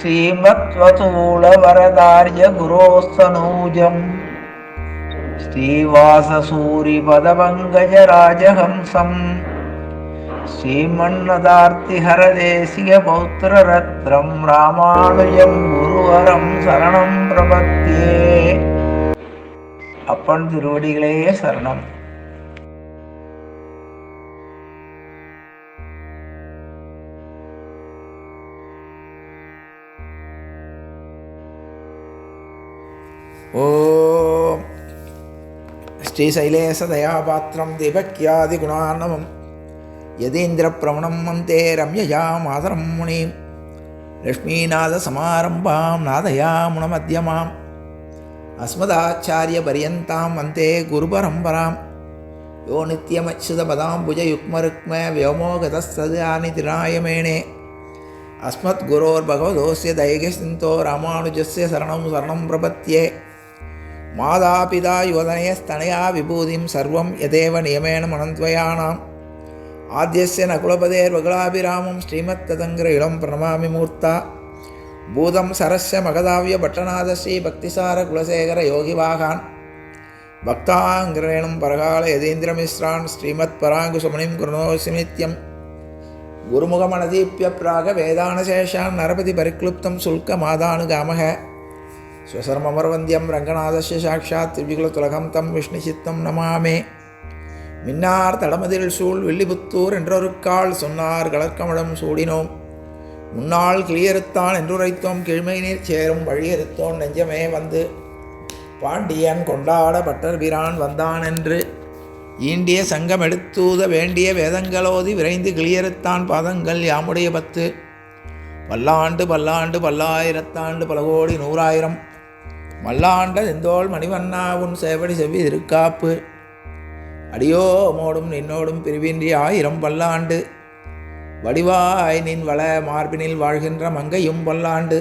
श्रीमत्वतूलवरदार्य गुरोस्तनूजम् श्रीवाससूरिपदपङ्कजराजहंसम् श्रीमन्नदार्तिहरदेशिकपौत्ररत्रं रामानुजं गुरुवरं शरणं प्रपद्ये. அப்பன் திருவடிகளே சரணம். ஓம் ஸ்ரீசைலேசதயாபாத்திரம் தீபக்யாதிகுணார்ணவம் யதீந்திரப்பிரவணம் வந்தே ரம்யயா மாதரம் முனிம் லக்ஷ்மீநாதசமாரம்பாம் நாதயாமுனமத்யமாம் அஸ்மதாச்சாரியபரியந்தாம் வந்தே குருபரம்பராம். யோ நித்யமச்சுதபதாம்புஜயுக்மருக்ம व्योमोगतस्तदानिधिरायमेणे अस्मद्गुरोर्भगवतोस्य दैकसिन्तो रामानुजस्य शरणं शरणं प्रपद्ये. मातापिता युवतनयस्तनया विभूतिं सर्वं यदेव नियमेन मनन्त्वयानाम् आद्यस्य नकुलपतेर्वकुलाभिरामं श्रीमत्तदङ्ग्र इळं प्रणमामि मूर्ता. भूतं सरस्य मगधाव्यभट्टनाथ श्रीभक्तिसार कुलशेखर योगिवाहान् भक्ताङ्ग्रेणं परकाल यतीन्द्रमिश्रान् श्रीमत्पराङ्कुशमुनिं कृणोऽसि नित्यं. गुरुमुखमनदीप्य प्राग वेदानशेषान् नरपति परिक्लुप्तं शुल्कमादानुगामः. स्वसर्ममरवन्द्यं रङ्गनाथस्य साक्षात् त्रिविकुलतिलकं तं विष्णुचित्तं नमामि. மின்னார் தடமதில் சூழ் வில்லிபுத்தூர் என்றொருக்கால் சொன்னார் கலர்கமலம் சூடினோம். முன்னாள் கிளியறுத்தான் என்றுரைத்தோம் கீழ்மை நீர் சேரும் வழியறுத்தோன் நெஞ்சமே வந்து. பாண்டியன் கொண்டாட பட்டர் பிரான் வந்தான் என்று ஈண்டிய சங்கம் எடுத்தூத வேண்டிய வேதங்களோதி விரைந்து கிளியறுத்தான் பாதங்கள் யாமுடைய 10. பல்லாண்டு பல்லாண்டு பல்லாயிரத்தாண்டு பல கோடி நூறாயிரம் மல்லாண்ட செந்தோள் மணிவண்ணா உன் சேவடி செவ்வி திருக்காப்பு. அடியோ மோடும் நின்னோடும் பிரிவின்றி 1000 பல்லாண்டு வடிவாய் நின் வள மார்பினில் வாழ்கின்ற மங்கையும் பல்லாண்டு.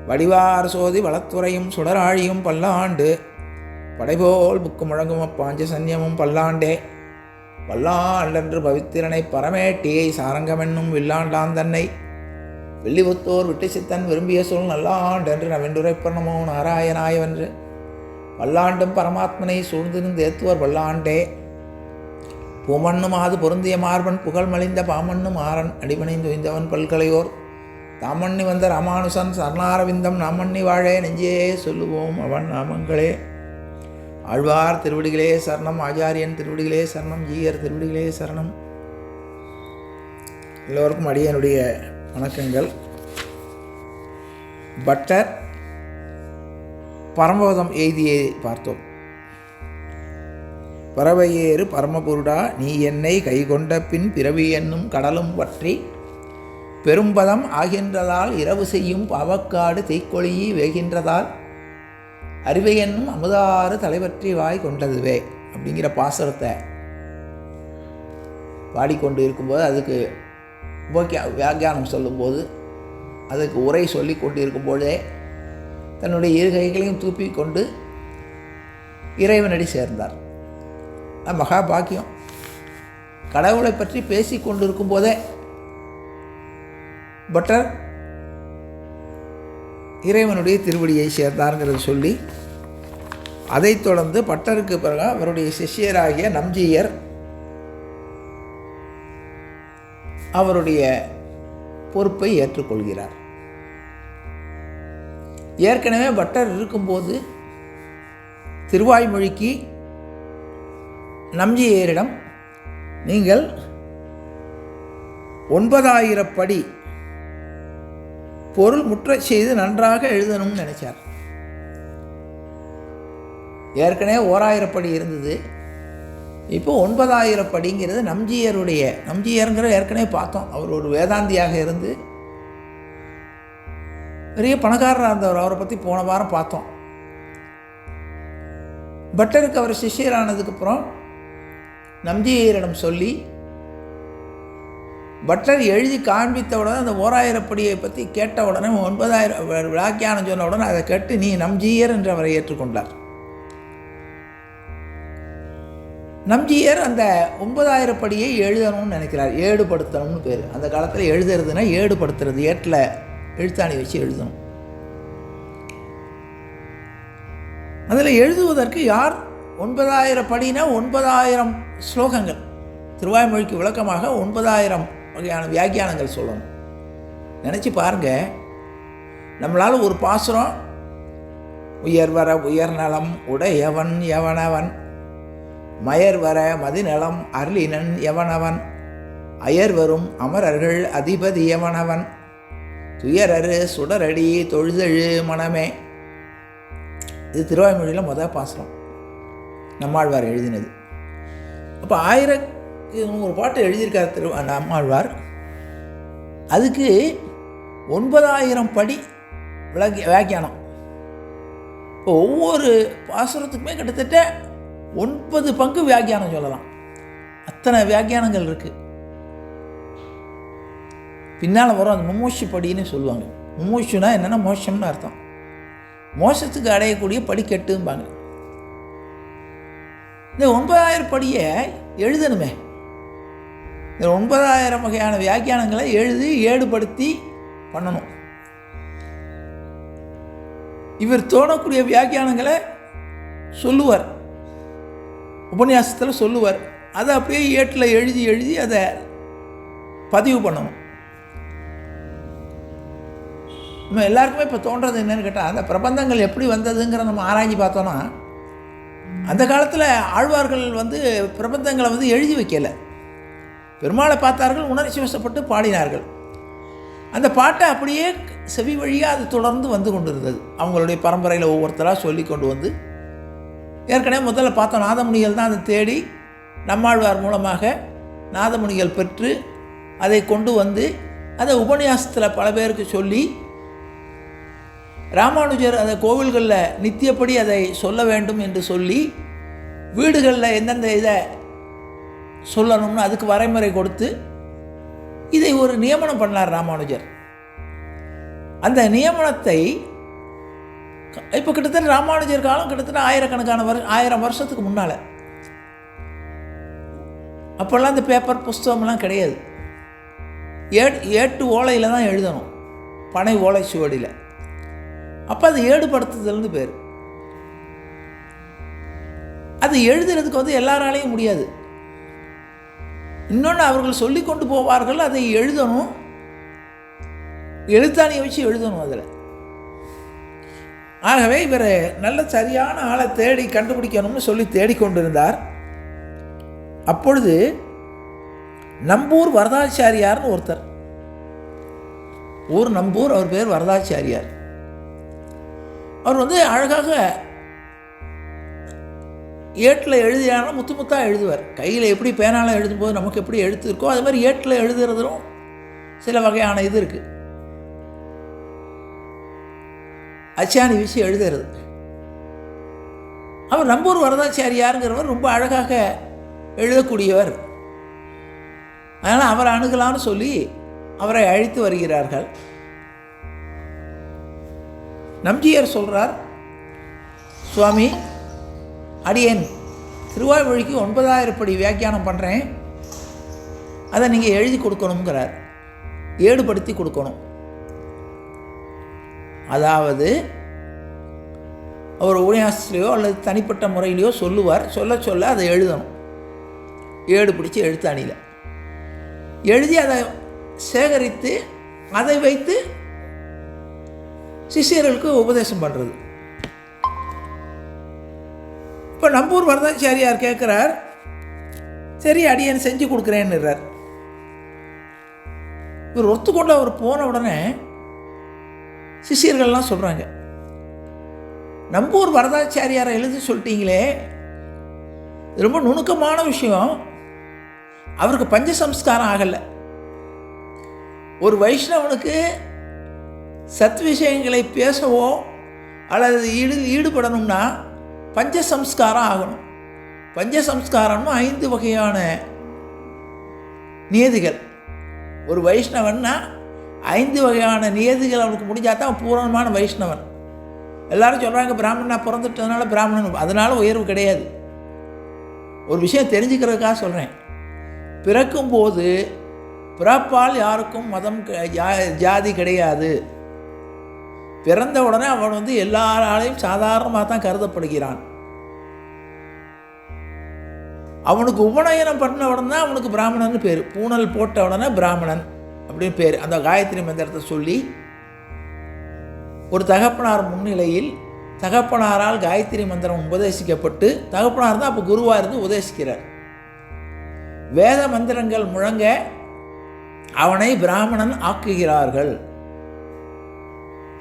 வடிவார் சோதி வளத்துறையும் சுடராழியும் பல்லாண்டு. படைபோல் புக்கு முழங்கும் அப்பாஞ்ச சன்னியமும் பல்லாண்டே. பல்லாண்டென்று பவித்திரனை பரமேட்டியை சாரங்கமென்னும் வில்லாண்டான் தன்னை வெள்ளிபுத்தோர் விட்டு சித்தன் விரும்பிய சொல் நல்லாண்டென்று நவென்றுரைப்பர்ணமோ நாராயணாயவென்று பல்லாண்டும் பரமாத்மனை சூழ்ந்திருந்து ஏத்துவர் பல்லாண்டே. பூமண்ணு மாது பொருந்திய மார்பன் புகழ் மலிந்த பாமண்ணு மாறன் அடிபணிந்து உய்ந்தவன் பல்கலையோர் தாமண்ணி வந்த ராமானுசன் சரணாரவிந்தம் நாமண்ணி வாழே நெஞ்சே சொல்லுவோம் அவன் நாமங்களே. ஆழ்வார் திருவடிகளே சரணம். ஆச்சாரியன் திருவடிகளே சரணம். ஜீயர் திருவடிகளே சரணம். எல்லோருக்கும் அடியனுடைய வணக்கங்கள். பட்டர் பரமபதம் எய்தியை பார்த்தோம். பறவையேறு பரமபுருடா நீ என்னை கைகொண்ட பின் பிறவி என்னும் கடலும் வற்றி பெரும்பதம் ஆகின்றதால் இரவு செய்யும் பாவக்காடு தீக்கொழியி வேகின்றதால் அறிவை என்னும் அமுதாறு தலைவற்றி வாய் கொண்டதுவே அப்படிங்கிற பாசுரத்தை பாடிக்கொண்டு இருக்கும்போது அதுக்கு வியாக்கியானம் சொல்லும்போது அதுக்கு உரை சொல்லி கொண்டு இருக்கும்போதே தன்னுடைய இரு கைகளையும் தூப்பி கொண்டு இறைவனடி சேர்ந்தார். மகா பாக்கியம். கடவுளை பற்றி பேசி கொண்டிருக்கும் போதே பட்டர் இறைவனுடைய திருவடியை சேர்ந்தார்ங்கிறது சொல்லி அதைத் தொடர்ந்து பட்டருக்கு பிறகு அவருடைய சிஷ்யராகிய நம்ஜீயர் அவருடைய பொறுப்பை ஏற்றுக்கொள்கிறார். ஏற்கனவே பட்டர் இருக்கும்போது திருவாய்மொழிக்கு நம்ஜீயரிடம் நீங்கள் 9000 படி பொருள் முற்ற செய்து நன்றாக எழுதணும்னு நினைச்சார். ஏற்கனவே 1000 படி இருந்தது. இப்போ 9000 படிங்கிறது நம்ஜீயருங்கிற ஏற்கனவே பார்த்தோம். அவர் ஒரு வேதாந்தியாக இருந்து பெரிய பணக்காரராக இருந்தவர். அவரை பற்றி போன வாரம் பார்த்தோம். பட்டருக்கு அவர் சிஷ்யரானதுக்கப்புறம் நம்ஜீயரிடம் சொல்லி பட்டர் எழுதி காண்பித்த உடனே அந்த 1000 படியை பற்றி கேட்ட உடனே 9000 வியாக்கியானம் சொன்ன உடனே அதை கேட்டு நீ நம்ஜீயர் என்று அவரை ஏற்றுக்கொண்டார். நம்ஜீயர் அந்த 9000 படியை எழுதணும்னு நினைக்கிறார். ஏடுபடுத்தணும்னு பேர். அந்த காலத்தில் எழுதுறதுன்னா ஏடுபடுத்துறது, ஏட்டில் எழுத்தாணி வச்சு எழுதணும். அதில் எழுதுவதற்கு யார் 9000 படினா 9000 ஸ்லோகங்கள், திருவாய்மொழிக்கு விளக்கமாக 9000 வகையான வியாக்கியானங்கள் சொல்லணும். நினச்சி பாருங்கள், நம்மளால் ஒரு பாசுரம் உயர்வர உயர்நலம் உடையவன் எவனவன், மயர்வர மதிநலம் அருளினன் எவனவன், அயர்வரும் அமரர்கள் அதிபதி எவனவன், துயரரு சுடரடி தொழுதழு மனமே. இது திருவாய்மொழியில் முதல் பாசுரம் நம்மாழ்வார் எழுதினது. அப்போ 1000 பாட்டு எழுதியிருக்கார் நம்மாழ்வார். அதுக்கு 9000 படி வியாக்கியானம். இப்போ ஒவ்வொரு பாசுரத்துக்குமே கிட்டத்தட்ட 9 பங்கு வியாக்கியானம் சொல்லலாம். அத்தனை வியாக்கியானங்கள் இருக்குது. பின்னால் வரும் அது மும்மூஷி படின்னு சொல்லுவாங்க. மும்மூஷுனா என்னென்னா மோஷம்னு அர்த்தம். மோசத்துக்கு அடையக்கூடிய படிக்கட்டும்பாங்க. இந்த 9000 படியை எழுதணுமே. இந்த 9000 வகையான வியாக்கியானங்களை எழுதி ஏடுபடுத்தி பண்ணணும். இவர் தோணக்கூடிய வியாக்கியானங்களை சொல்லுவார், உபன்யாசத்தில் சொல்லுவார். அதை அப்படியே ஏட்டில் எழுதி எழுதி அதை பதிவு பண்ணணும். நம்ம எல்லாருக்குமே இப்போ தோன்றது என்னென்னு கேட்டால், அந்த பிரபந்தங்கள் எப்படி வந்ததுங்கிற நம்ம ஆராய்ச்சி பார்த்தோன்னா, அந்த காலத்தில் ஆழ்வார்கள் பிரபந்தங்களை எழுதி வைக்கலை. பெருமாளை பார்த்தார்கள், உணர்ச்சி வசப்பட்டு பாடினார்கள். அந்த பாட்டை அப்படியே செவி வழியாக அது தொடர்ந்து வந்து கொண்டு இருந்தது. அவங்களுடைய பரம்பரையில் ஒவ்வொருத்தராக சொல்லி கொண்டு வந்து, ஏற்கனவே முதல்ல பார்த்தோம் நாதமுனிகள் தான் அதை தேடி நம்மாழ்வார் மூலமாக நாதமுனிகள் பெற்று அதை கொண்டு வந்து அதை உபன்யாசத்தில் பல பேருக்கு சொல்லி, ராமானுஜர் அதை கோவில்களில் நித்தியப்படி அதை சொல்ல வேண்டும் என்று சொல்லி, வீடுகளில் எந்தெந்த இதை சொல்லணும்னு அதுக்கு வரைமுறை கொடுத்து இதை ஒரு நியமனம் பண்ணார் ராமானுஜர். அந்த நியமனத்தை இப்போ கிட்டத்தட்ட ராமானுஜர் காலம் கிட்டத்தட்ட 1000 வருஷத்துக்கு முன்னால். அப்போல்லாம் இந்த பேப்பர் புஸ்தகம்லாம் கிடையாது. ஏட்டு ஓலையில் தான் எழுதணும், பனை ஓலை சுவடியில். அப்போ அது ஏடுபடுத்துதல்னு பேர். அது எழுதுறதுக்கு எல்லாராலையும் முடியாது. இன்னொன்று, அவர்கள் சொல்லி கொண்டு போவார்கள், அதை எழுதணும், எழுத்தாணியை வச்சு எழுதணும் அதில். ஆகவே இவர் நல்ல சரியான ஆளை தேடி கண்டுபிடிக்கணும்னு சொல்லி தேடிக்கொண்டிருந்தார். அப்பொழுது நம்பூர் வரதாச்சாரியார்னு ஒருத்தர், ஊர் நம்பூர், அவர் பேர் வரதாச்சாரியார். அவர் அழகாக ஏட்டில் எழுதினாலும் முத்து முத்தாக எழுதுவார். கையில் எப்படி பேனாலும் எழுதும்போது நமக்கு எப்படி எழுத்து இருக்கோ அது மாதிரி ஏட்டில் எழுதுறதும் சில வகையான இது இருக்குது. அச்சாணி வீசி எழுதுறது. அவர் நம்பூர் வரதாச்சாரியாருங்கிறவர் ரொம்ப அழகாக எழுதக்கூடியவர். அதனால் அவரை அணுகலான்னு சொல்லி அவரை அழைத்து வருகிறார்கள். நம்ஜியர் சொல்கிறார், சுவாமி, அடியேன் திருவாய்மொழிக்கு 9000 படி வியாக்கியானம் பண்ணுறேன், அதை நீங்கள் எழுதி கொடுக்கணுங்கிறார், ஏடுபடுத்தி கொடுக்கணும். அதாவது அவர் உபன்யாசத்திலையோ அல்லது தனிப்பட்ட முறையிலையோ சொல்லுவார், சொல்ல சொல்ல அதை எழுதணும், ஏடு பிடிச்சி எழுத்தாணியில் எழுதி அதை சேகரித்து அதை வைத்து சிஷியர்களுக்கு உபதேசம் பண்ணுறது. இப்போ நம்பூர் வரதாச்சாரியார் கேட்குறார், சரி அடியேன் செஞ்சு கொடுக்குறேன்னுறார். இவர் ஒத்துக்கொண்டு அவர் போன உடனே சிஷியர்கள்லாம் சொல்கிறாங்க, நம்பூர் வரதாச்சாரியாரை எழுதி சொல்லிட்டீங்களே, ரொம்ப நுணுக்கமான விஷயம், அவருக்கு பஞ்சசம்ஸ்காரம் ஆகலை. ஒரு வைஷ்ணவனுக்கு சத் விஷயங்களை பேசவோ அல்லது ஈடுபடணும்னா பஞ்சசம்ஸ்காரம் ஆகணும். பஞ்சசம்ஸ்காரம்னு 5 வகையான நியதிகள். ஒரு வைஷ்ணவன்னா 5 வகையான நியதிகள் அவனுக்கு முடிஞ்சால் தான் பூரணமான வைஷ்ணவன். எல்லாரும் சொல்கிறாங்க பிராமணனாக பிறந்துட்டதுனால பிராமணன், அதனால் உயர்வு கிடையாது. ஒரு விஷயம் தெரிஞ்சுக்கிறதுக்காக சொல்கிறேன். பிறக்கும்போது பிறப்பால் யாருக்கும் மதம் ஜாதி கிடையாது. பிறந்த உடனே அவன் வந்து எல்லாராலையும் சாதாரணமாக தான் கருதப்படுகிறான். அவனுக்கு உபநயனம் பண்ண உடனே தான் அவனுக்கு பிராமணன் பேர். பூணல் போட்ட உடனே பிராமணன் அப்படின்னு பேர். அந்த காயத்ரி மந்திரத்தை சொல்லி ஒரு தகப்பனார் முன்னிலையில் தகப்பனாரால் காயத்ரி மந்திரம் உபதேசிக்கப்பட்டு, தகப்பனார் தான் அப்போ குருவாக இருந்து உபதேசிக்கிறார். வேத மந்திரங்கள் முழங்க அவனை பிராமணன் ஆக்குகிறார்கள்.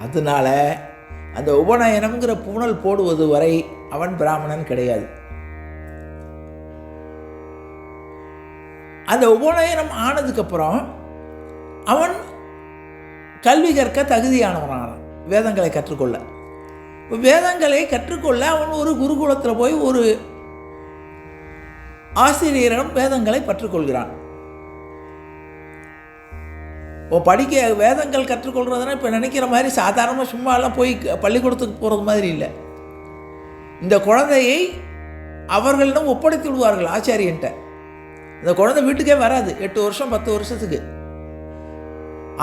அதனால அந்த உபநயனம்ங்கிற பூணல் போடுவது வரை அவன் பிராமணன் கிடையாது. அந்த உபநயனம் ஆனதுக்கப்புறம் அவன் கல்வி கற்க தகுதியானவனானான், வேதங்களை கற்றுக்கொள்ள. இப்போ வேதங்களை கற்றுக்கொள்ள அவன் ஒரு குருகுலத்தில் போய் ஒரு ஆசிரியரிடம் வேதங்களை கற்றுக்கொள்கிறான். இப்போ படிக்க வேதங்கள் கற்றுக்கொள்கிறதுனா இப்போ நினைக்கிற மாதிரி சாதாரணமாக சும்மாலாம் போய் பள்ளிக்கூடத்துக்கு போகிறது மாதிரி இல்லை. இந்த குழந்தையை அவர்களிடம் ஒப்படைத்து விடுவார்கள் ஆச்சாரியன்ட்ட. இந்த குழந்தை வீட்டுக்கே வராது 8 வருஷம் 10 வருஷத்துக்கு.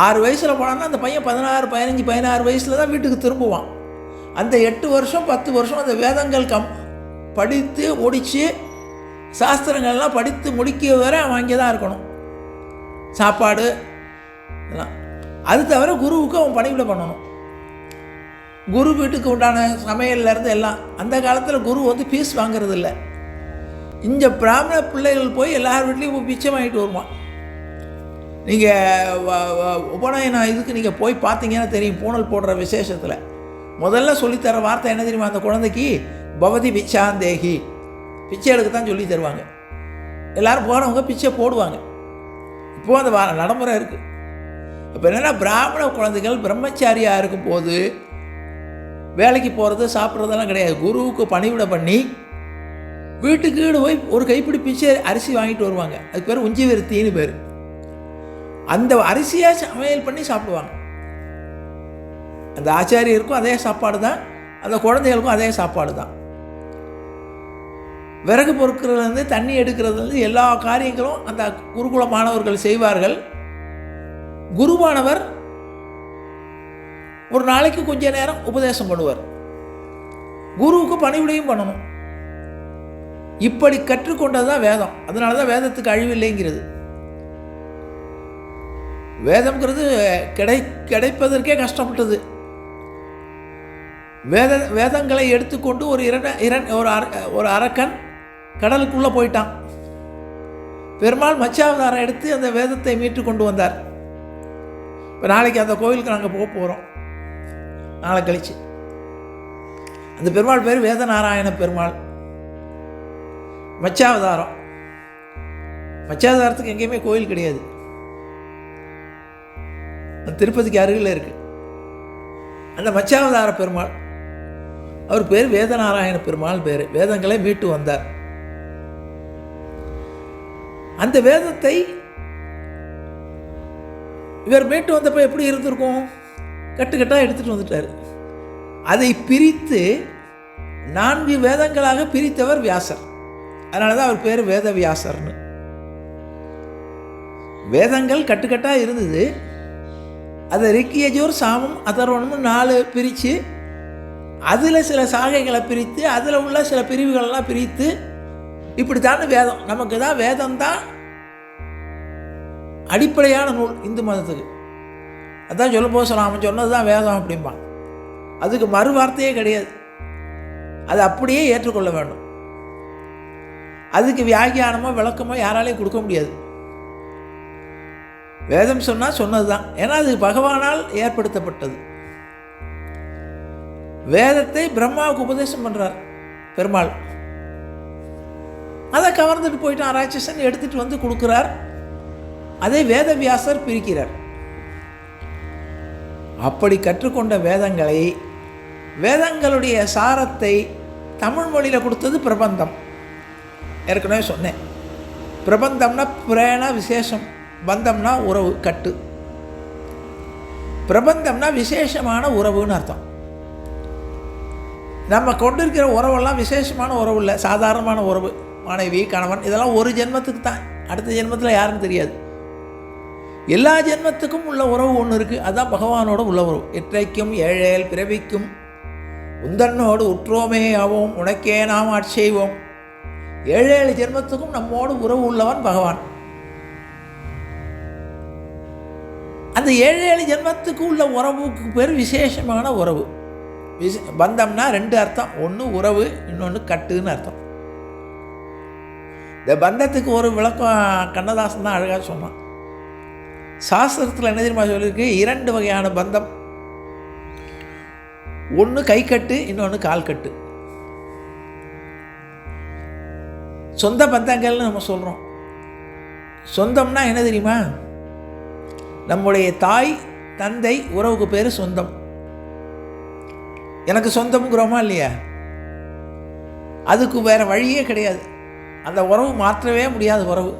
6 வயசில் போனான்னா அந்த பையன் 16, 15, 16 வயசில் தான் வீட்டுக்கு திரும்புவான். அந்த 8 வருஷம் 10 வருஷம் அந்த வேதங்கள் படித்து முடித்து சாஸ்திரங்கள்லாம் படித்து முடிக்க வரை அவன் அங்கே தான் இருக்கணும். சாப்பாடு இதெல்லாம். அது தவிர குருவுக்கு அவன் பணிவிடை பண்ணணும். குரு வீட்டுக்கு உண்டான சமையல்லேருந்து எல்லாம். அந்த காலத்தில் குரு வந்து ஃபீஸ் வாங்கிறது இல்லை. இந்த பிராமண பிள்ளைகள் போய் எல்லார் வீட்லேயும் பிச்சை வாங்கிட்டு வருவான். நீங்கள் உபநயனம் இதுக்கு நீங்கள் போய் பார்த்தீங்கன்னா தெரியும். பூணல் போடுற விசேஷத்தில் முதல்ல சொல்லித்தர வார்த்தை என்ன தெரியுமா? அந்த குழந்தைக்கு பவதி பிச்சாந்தேகி, பிச்சை எடுக்க தான் சொல்லி தருவாங்க. எல்லோரும் போகிறவங்க பிச்சை போடுவாங்க. இப்போது அந்த நடைமுறை இருக்குது. இப்போ என்னென்னா, பிராமண குழந்தைகள் பிரம்மச்சாரியாக இருக்கும்போது வேலைக்கு போகிறது சாப்பிட்றதெல்லாம் கிடையாது. குருவுக்கு பணிவிடை பண்ணி வீட்டுக்கு வீடு போய் ஒரு கைப்பிடி பிச்சை அரிசி வாங்கிட்டு வருவாங்க. அதுக்கு பேர் உஞ்சி விருத்தின்னு பேர். அந்த அரிசியாக சமையல் பண்ணி சாப்பிடுவாங்க. அந்த ஆச்சாரியருக்கும் அதே சாப்பாடு தான், அந்த குழந்தைகளுக்கும் அதே சாப்பாடு தான். விறகு பொறுக்கிறதுலேருந்து தண்ணி எடுக்கிறதுலேருந்து எல்லா காரியங்களும் அந்த குருகுல மாணவர்கள் செய்வார்கள். குருவானவர் ஒரு நாளைக்கு கொஞ்ச நேரம் உபதேசம் பண்ணுவார். குருவுக்கு பணிவிடையும் பண்ணணும். இப்படி கற்றுக்கொண்டது தான் வேதம். அதனால தான் வேதத்துக்கு அழிவில்லைங்கிறது. வேதம்ங்கிறது கிடைப்பதற்கே கஷ்டப்பட்டது. வேதங்களை எடுத்துக்கொண்டு ஒரு அரக்கன் கடலுக்குள்ளே போயிட்டான். பெருமாள் மச்சாவதாரம் எடுத்து அந்த வேதத்தை மீட்டு கொண்டு வந்தார். இப்போ நாளைக்கு அந்த கோவிலுக்கு நாங்கள் போக போகிறோம், நாளை கழிச்சு. அந்த பெருமாள் பேர் வேதநாராயண பெருமாள். மச்சாவதாரம். மச்சாவதாரத்துக்கு எங்கேயுமே கோயில் கிடையாது. திருப்பதிக்கு அருகில் இருக்குது. அந்த மச்சாவதார பெருமாள், அவர் பேர் வேதநாராயண பெருமாள் பேர். வேதங்களை மீட்டு வந்தார். அந்த வேதத்தை இவர் மீட்டு வந்தப்போ எப்படி இருந்திருக்கும்? கட்டுக்கட்டாக எடுத்துகிட்டு வந்துட்டார். அதை பிரித்து 4 வேதங்களாக பிரித்தவர் வியாசர். அதனால தான் அவர் பேர் வேத வியாசர்னு. வேதங்கள் கட்டுக்கட்டாக இருந்தது. அதை ரிக்கியஜோர் சாமம் அதர்வணம்னு 4 பிரித்து, அதில் சில சாகைகளை பிரித்து, அதில் உள்ள சில பிரிவுகளெல்லாம் பிரித்து, இப்படித்தான வேதம். நமக்கு தான் வேதம்தான் அடிப்படையான நூல் இந்து மதத்துக்கு. அதான் சொல்லும்போது சொல்லாமல் சொன்னது தான் வேதம் அப்படிம்பான். அதுக்கு மறு வார்த்தையே கிடையாது. அது அப்படியே ஏற்றுக்கொள்ள வேண்டும். அதுக்கு வியாக்கியானமோ விளக்கமோ யாராலையும் கொடுக்க முடியாது. வேதம் சொன்னால் சொன்னது தான். ஏன்னா அது பகவானால் ஏற்படுத்தப்பட்டது. வேதத்தை பிரம்மாவுக்கு உபதேசம் பண்ணுறார் பெருமாள். அதை கவர்ந்துட்டு போயிட்டான் ராட்சசன், எடுத்துகிட்டு வந்து கொடுக்குறார். அதை வேதவியாசர் பிரிக்கிறார். அப்படி கற்றுக்கொண்ட வேதங்களை, வேதங்களுடைய சாரத்தை தமிழ் மொழியில் கொடுத்தது பிரபந்தம். ஏற்கனவே சொன்னேன். பிரபந்தம்னா பிரேண விசேஷம், பந்தம்னா உறவு கட்டு. பிரபந்தம்னா விசேஷமான உறவுன்னு அர்த்தம். நம்ம கொண்டிருக்கிற உறவெல்லாம் விசேஷமான உறவு இல்லை, சாதாரணமான உறவு. மனைவி கணவன் இதெல்லாம் ஒரு ஜென்மத்துக்கு தான். அடுத்த ஜென்மத்தில் யாருன்னு தெரியாது. எல்லா ஜென்மத்துக்கும் உள்ள உறவு ஒன்று இருக்குது, அதுதான் பகவானோட உள்ள உறவு. எற்றைக்கும் ஏழேல் பிறவிக்கும் உந்தன்னோடு உற்றோமே ஆவோம் உனக்கே நாம் ஆட்செய்வோம். 7 ஜென்மத்துக்கும் நம்மோடு உறவு உள்ளவன் பகவான். அந்த 7 ஜென்மத்துக்கு உள்ள உறவுக்கு பேர் விசேஷமான உறவு. பந்தம்னா 2 அர்த்தம், ஒன்று உறவு, இன்னொன்று கட்டுன்னு அர்த்தம். இந்த பந்தத்துக்கு ஒரு விளக்கம் கண்ணதாசன் தான் அழகாக சொன்னான். சாஸ்திரத்தில் என்ன தெரியுமா சொல்லியிருக்கு? 2 வகையான பந்தம், ஒன்று கை கட்டு, இன்னொன்று கால் கட்டு. சொந்த பந்தங்கள்னு நம்ம சொல்கிறோம். சொந்தம்னா என்ன தெரியுமா? நம்முடைய தாய் தந்தை உறவுக்கு பேர் சொந்தம். எனக்கு சொந்தம்ங்கிறோமா இல்லையா? அதுக்கு வேறு வழியே கிடையாது. அந்த உறவு மாற்றவே முடியாத உறவு.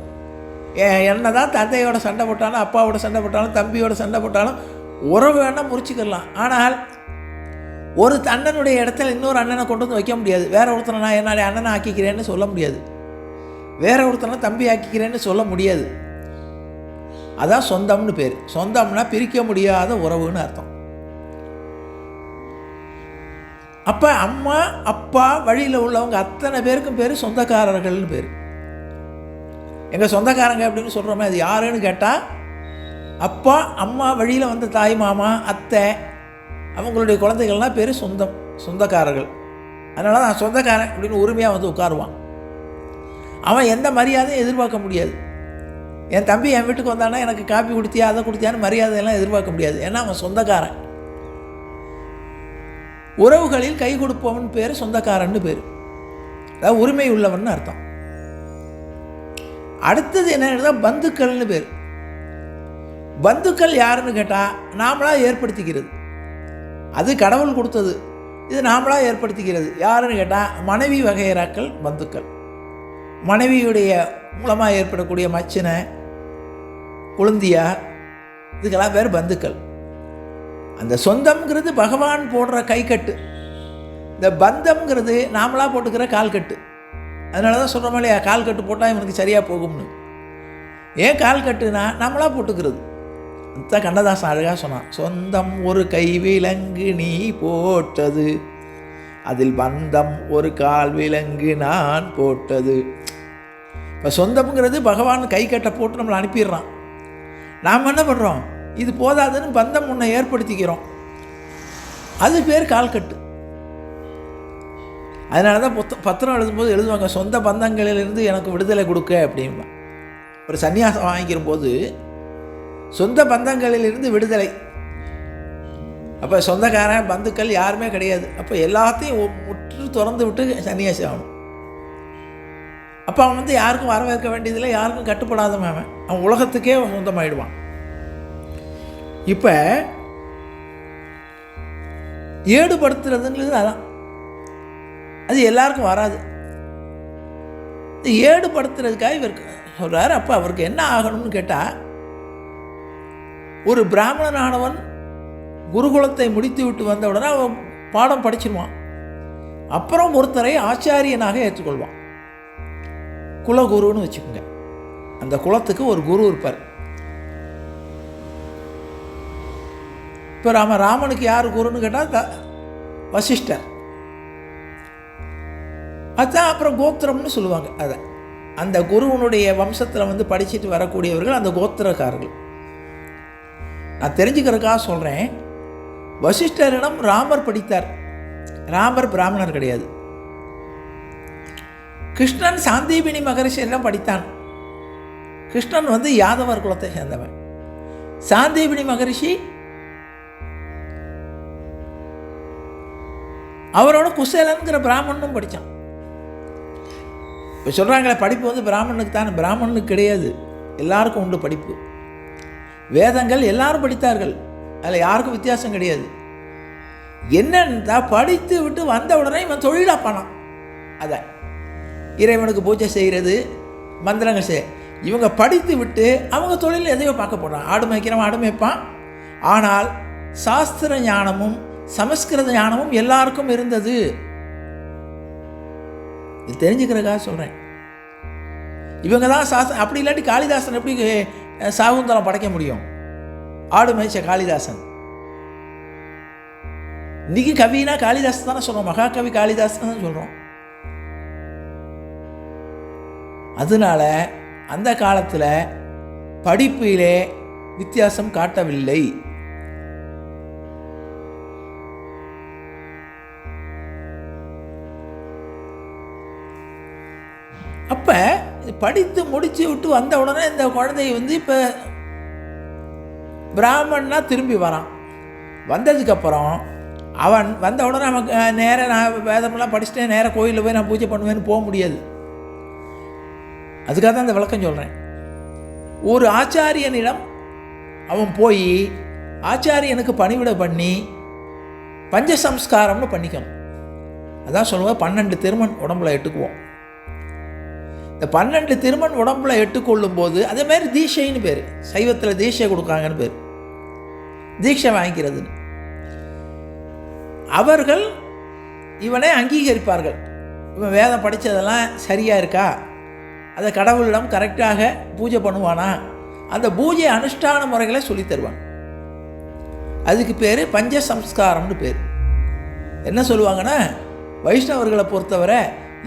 என்ன தான் தந்தையோட சண்டை போட்டாலும், அப்பாவோட சண்டை போட்டாலும், தம்பியோட சண்டை போட்டாலும் உறவு வேணால் முறிச்சிக்கலாம். ஆனால் ஒரு அண்ணனுடைய இடத்துல இன்னொரு அண்ணனை கொண்டு வந்து வைக்க முடியாது. வேற ஒருத்தனை நான் என்னுடைய அண்ணனை ஆக்கிக்கிறேன்னு சொல்ல முடியாது, வேற ஒருத்தனை தம்பி ஆக்கிக்கிறேன்னு சொல்ல முடியாது. அதான் சொந்தம்னு பேர். சொந்தம்னா பிரிக்க முடியாத உறவுன்னு அர்த்தம். அப்போ அம்மா அப்பா வழியில் உள்ளவங்க அத்தனை பேருக்கும் பேர் சொந்தக்காரர்கள்னு பேர். எங்கள் சொந்தக்காரங்க அப்படின்னு சொல்கிறோமே, அது யாருன்னு கேட்டால் அப்பா அம்மா வழியில் வந்த தாய் மாமா அத்தை அவங்களுடைய குழந்தைகள்லாம் பேர் சொந்தக்காரர்கள். அதனால தான் சொந்தக்காரன் அப்படின்னு உரிமையாக வந்து உட்காருவான். அவன் எந்த மரியாதையும் எதிர்பார்க்க முடியாது. என் தம்பி என் வீட்டுக்கு வந்தானா எனக்கு காப்பி கொடுத்தியா அதை கொடுத்தியான்னு மரியாதையெல்லாம் எதிர்பார்க்க முடியாது. ஏன்னா அவன் சொந்தக்காரன். உறவுகளில் கை கொடுப்பவன் பேர் சொந்தக்காரன்னு பேர், அதாவது உரிமை உள்ளவன் அர்த்தம். அடுத்தது என்ன? பந்துக்கள்னு பேர். பந்துக்கள் யாருன்னு கேட்டால் நாமளாக ஏற்படுத்திக்கிறது. அது கடவுள் கொடுத்தது, இது நாமளாக ஏற்படுத்திக்கிறது. யாருன்னு கேட்டால் மனைவி வகையறாக்கள் பந்துக்கள். மனைவியுடைய மூலமாக ஏற்படக்கூடிய மச்சினை குழந்தையார் இதுக்கெல்லாம் பேர் பந்துக்கள். அந்த சொந்தம்ங்கிறது பகவான் போடுற கைக்கட்டு, இந்த பந்தம்ங்கிறது நாமளாக போட்டுக்கிற கால்கட்டு. அதனால தான் சொல்கிறோம் இல்லையா, கால் கட்டு போட்டால் இவனுக்கு சரியாக போகும்னு. ஏன் கால் கட்டுனா நம்மளாக போட்டுக்கிறது. அதுதான் கண்ணதாசன் அழகாக சொன்னான். சொந்தம் ஒரு கைவிலங்கு நீ போட்டது, அதில் பந்தம் ஒரு கால் விலங்கு நான் போட்டது. இப்போ சொந்தம்ங்கிறது பகவான் கை கட்டை போட்டு நம்மளை அனுப்பிடுறான். நாம் என்ன பண்ணுறோம்? இது போதாதுன்னு பந்தம் ஒன்றை ஏற்படுத்திக்கிறோம், அது பேர் கால்கட்டு. அதனால தான் பத்திரம் எழுதும்போது எழுதுவாங்க, சொந்த பந்தங்களிலிருந்து எனக்கு விடுதலை கொடுக்க அப்படின்பா. ஒரு சன்னியாசம் வாங்கிக்கிற போது சொந்த பந்தங்களிலிருந்து விடுதலை. அப்போ சொந்தக்காரன் பந்துக்கள் யாருமே கிடையாது. அப்போ எல்லாத்தையும் முற்று திறந்து விட்டு சன்னியாசி ஆகணும். அப்போ அவன் வந்து யாருக்கும் வரவேற்க வேண்டியதில்லை, யாருக்கும் கட்டுப்படாதவன். அவன் உலகத்துக்கே சொந்தமாயிடுவான். இப்போ ஏடுபடுத்துறதுங்கிறது அதான், அது எல்லாருக்கும் வராது. ஏடுபடுத்துறதுக்காக இவருக்கு சொல்கிறார். அப்போ அவருக்கு என்ன ஆகணும்னு கேட்டால், ஒரு பிராமணனானவன் குருகுலத்தை முடித்து விட்டு வந்த உடனே அவன் பாடம் படிச்சிருவான். அப்புறம் ஒருத்தரை ஆச்சாரியனாக ஏற்றுக்கொள்வான். குலகுருன்னு வச்சுக்கோங்க. அந்த குலத்துக்கு ஒரு குரு இருப்பார். இப்போ ராமனுக்கு யார் குருன்னு கேட்டால் வசிஷ்டர். அதுதான் அப்புறம் கோத்திரம்னு சொல்லுவாங்க. அதை அந்த குருவனுடைய வம்சத்தில் வந்து படிச்சுட்டு வரக்கூடியவர்கள் அந்த கோத்திரக்காரர்கள். நான் தெரிஞ்சுக்கிறதுக்காக சொல்கிறேன். வசிஷ்டரிடம் ராமர் படித்தார். ராமர் பிராமணர் கிடையாது. கிருஷ்ணன் சாந்தீபினி மகரிஷியிடம் படித்தான். கிருஷ்ணன் வந்து யாதவர் குலத்தை சேர்ந்தவன். சாந்தீபினி மகரிஷி அவரோட குசேலன்கிற பிராமணனும் படித்தான். இப்போ சொல்கிறாங்களே படிப்பு வந்து பிராமணனுக்கு தானே, பிராமணனுக்கு கிடையாது, எல்லாருக்கும் உண்டு படிப்பு. வேதங்கள் எல்லாரும் படித்தார்கள், அதில் யாருக்கும் வித்தியாசம் கிடையாது. என்னன்னா படித்து விட்டு வந்த உடனே இவன் தொழிலாக பண்ணான். அதை இறைவனுக்கு பூஜை செய்கிறது, மந்திரங்கள் செய்ய. இவங்க படித்து விட்டு அவங்க தொழில் எதையோ பார்க்க போடுறான். ஆடு மேய்க்கிறவன் ஆடு மேய்ப்பான். ஆனால் சாஸ்திர ஞானமும் சமஸ்கிருத ஞானமும் எல்லாருக்கும் இருந்தது. இது தெரிஞ்சுக்கிறதுக்காக சொல்கிறேன். இவங்க தான் சாஸ்திரம். அப்படி இல்லாட்டி காளிதாசன் எப்படி சாகுந்தலம் படைக்க முடியும்? ஆடு மேய்ச்ச காளிதாசன். இன்னைக்கு கவினா காளிதாஸ் தானே சொல்கிறோம், மகாகவி காளிதாஸ் தான் சொல்கிறோம். அதனால அந்த காலத்தில் படிப்பிலே வித்தியாசம் காட்டவில்லை. அப்போ படித்து முடித்து விட்டு வந்த உடனே இந்த குழந்தை இப்போ பிராமணனா திரும்பி வரான். வந்ததுக்கப்புறம் அவன் வந்த உடனே நமக்கு நேராக நான் வேதமெல்லாம் படிச்சுட்டேன், நேராக கோயிலில் போய் நான் பூஜை பண்ணுவேன்னு போக முடியாது. அதுக்காக தான் இந்த விளக்கம் சொல்கிறேன். ஒரு ஆச்சாரியனிடம் அவன் போய் ஆச்சாரியனுக்கு பணிவிட பண்ணி பஞ்சசம்ஸ்காரம்னு பண்ணிக்கணும். அதான் சொல்லுவேன், 12 திருமண் உடம்புல எட்டுக்குவோம். இந்த 12 திருமண் உடம்புல எட்டுக்கொள்ளும் போது அதேமாரி தீட்சைன்னு பேர். சைவத்தில் தீட்சை கொடுக்காங்கன்னு பேர், தீட்சை வாங்கிக்கிறதுன்னு. அவர்கள் இவனை அங்கீகரிப்பார்கள். இவன் வேதம் படித்ததெல்லாம் சரியாக இருக்கா, அதை கடவுளிடம் கரெக்டாக பூஜை பண்ணுவானா, அந்த பூஜை அனுஷ்டான முறைகளை சொல்லி தருவான். அதுக்கு பேர் பஞ்சசம்ஸ்காரம்னு பேர். என்ன சொல்லுவாங்கன்னா, வைஷ்ணவர்களை பொறுத்தவரை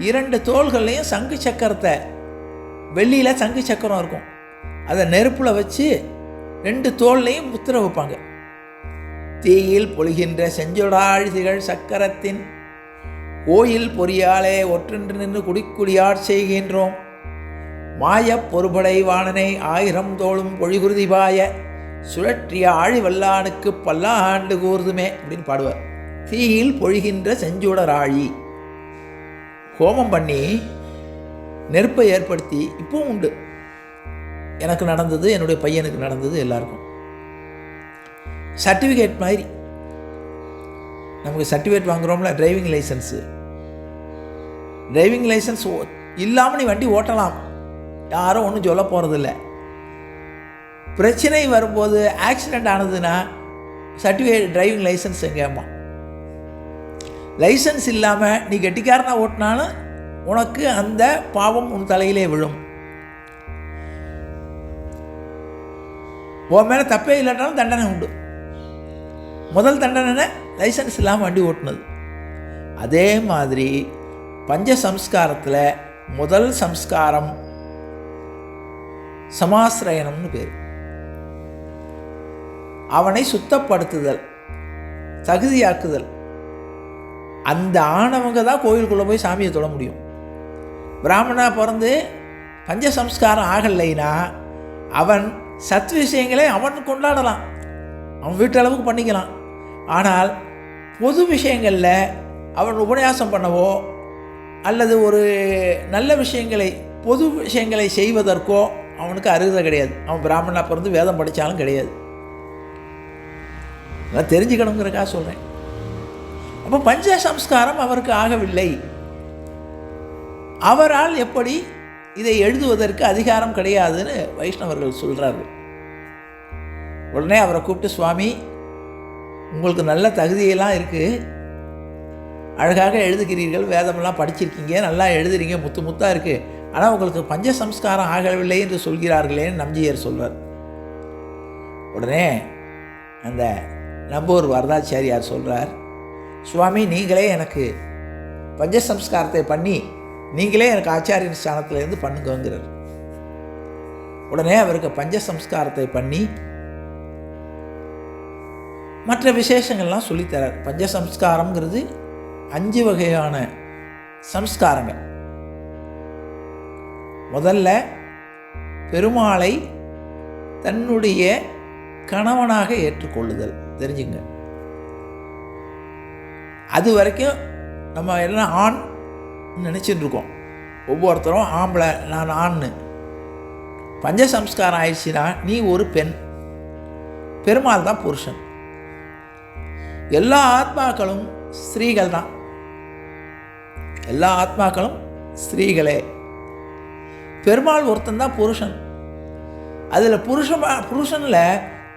2 தோள்கள்லையும் சங்கு சக்கரத்தை, வெள்ளியில் சங்கு சக்கரம் இருக்கும், அதை நெருப்பில் வச்சு 2 தோள்லையும் முத்திரை வைப்பாங்க. தீயில் பொழிகின்ற செஞ்சொடாழ் திகழ் சக்கரத்தின் கோயில் பொறியாலே ஒற்றென்று நின்று குடிக்குடியாட் செய்கின்றோம். மாயப் பொறுபடை வாணனை 1000 தோளும் பொழிகுருதிபாய சுழற்றிய ஆழி வல்லானுக்கு பல்லாண்டு கூர்துமே அப்படின்னு பாடுவார். தீயில் பொழிகின்ற செஞ்சுடராழி ஹோமம் பண்ணி நெருப்பை ஏற்படுத்தி இப்பவும் உண்டு. எனக்கு நடந்தது, என்னுடைய பையனுக்கு நடந்தது, எல்லாருக்கும். சர்டிஃபிகேட் மாதிரி நமக்கு சர்டிஃபிகேட் வாங்குகிறோம்ல, டிரைவிங் லைசன்ஸு. டிரைவிங் லைசன்ஸ் இல்லாமல் நீ வண்டி ஓட்டலாம், யாரும் ஒன்றும் சொல்ல போகிறதில்ல. பிரச்சனை வரும்போது ஆக்சிடெண்ட் ஆனதுன்னா சர்டிஃபிகேட் டிரைவிங் லைசன்ஸ் எங்கேம்மா? லைசன்ஸ் இல்லாமல் நீ கெட்டிக்காரனாக ஓட்டினாலும் உனக்கு அந்த பாவம் உன் தலையிலே விழும். உன் மேலே தப்பே இல்லைனாலும் தண்டனை உண்டு. முதல் தண்டனை லைசன்ஸ் இல்லாமல் வண்டி ஓட்டுனது. அதே மாதிரி பஞ்ச சம்ஸ்காரத்தில் முதல் சம்ஸ்காரம் சமாசிரயணம்னு பேர். அவனை சுத்தப்படுத்துதல், தகுதியாக்குதல். அந்த ஆணவங்க தான் கோயிலுக்குள்ளே போய் சாமியை தொட முடியும். பிராமணா பிறந்து பஞ்சசம்ஸ்காரம் ஆகலைன்னா அவன் சத் விஷயங்களை அவன் கொண்டாடலாம், அவன் வீட்டளவுக்கு பண்ணிக்கலாம். ஆனால் பொது விஷயங்களில் அவன் உபன்யாசம் பண்ணவோ அல்லது ஒரு நல்ல விஷயங்களை, பொது விஷயங்களை செய்வதற்கோ அவனுக்கு அருகதை கிடையாது. அவன் பிராமணா பிறந்து வேதம் படித்தாலும் கிடையாது. நான் தெரிஞ்சுக்கணுங்கிறக்காக சொல்கிறேன். அப்போ பஞ்ச சம்ஸ்காரம் அவருக்கு ஆகவில்லை. அவரால் எப்படி இதை எழுதுவதற்கு அதிகாரம் கிடையாதுன்னு வைஷ்ணவர்கள் சொல்கிறார்கள். உடனே அவரை கூப்பிட்டு, சுவாமி உங்களுக்கு நல்ல தகுதியெல்லாம் இருக்குது, அழகாக எழுதுகிறீர்கள், வேதமெல்லாம் படிச்சிருக்கீங்க, நல்லா எழுதுறீங்க, முத்து முத்தாக இருக்குது, ஆனால் உங்களுக்கு பஞ்ச சம்ஸ்காரம் ஆகவில்லை என்று சொல்கிறார்களேன்னு நம்பியார் சொல்வார். உடனே அந்த நம்பூர் வரதாச்சாரியார் சொல்கிறார், சுவாமி நீங்களே எனக்கு பஞ்சசம்ஸ்காரத்தை பண்ணி நீங்களே எனக்கு ஆச்சாரிய ஸ்தானத்திலேருந்து பண்ணுங்கிறார். உடனே அவருக்கு பஞ்சசம்ஸ்காரத்தை பண்ணி மற்ற விசேஷங்கள்லாம் சொல்லித்தரார். பஞ்சசம்ஸ்காரங்கிறது 5 வகையான சம்ஸ்காரங்கள். முதல்ல பெருமாளை தன்னுடைய கணவனாக ஏற்றுக்கொள்ளுதல். தெரிஞ்சுங்க, அது வரைக்கும் நம்ம எல்லாம் ஆண் நினச்சிட்டு இருக்கோம். ஒவ்வொருத்தரும் ஆம்பளை, நான் ஆண்னு. பஞ்சசம்ஸ்காரம் ஆயிடுச்சுன்னா நீ ஒரு பெண், பெருமாள் தான் புருஷன். எல்லா ஆத்மாக்களும் ஸ்திரீகள் தான், எல்லா ஆத்மாக்களும் ஸ்திரீகளே. பெருமாள் ஒருத்தன் தான் புருஷன். அதில் புருஷனில்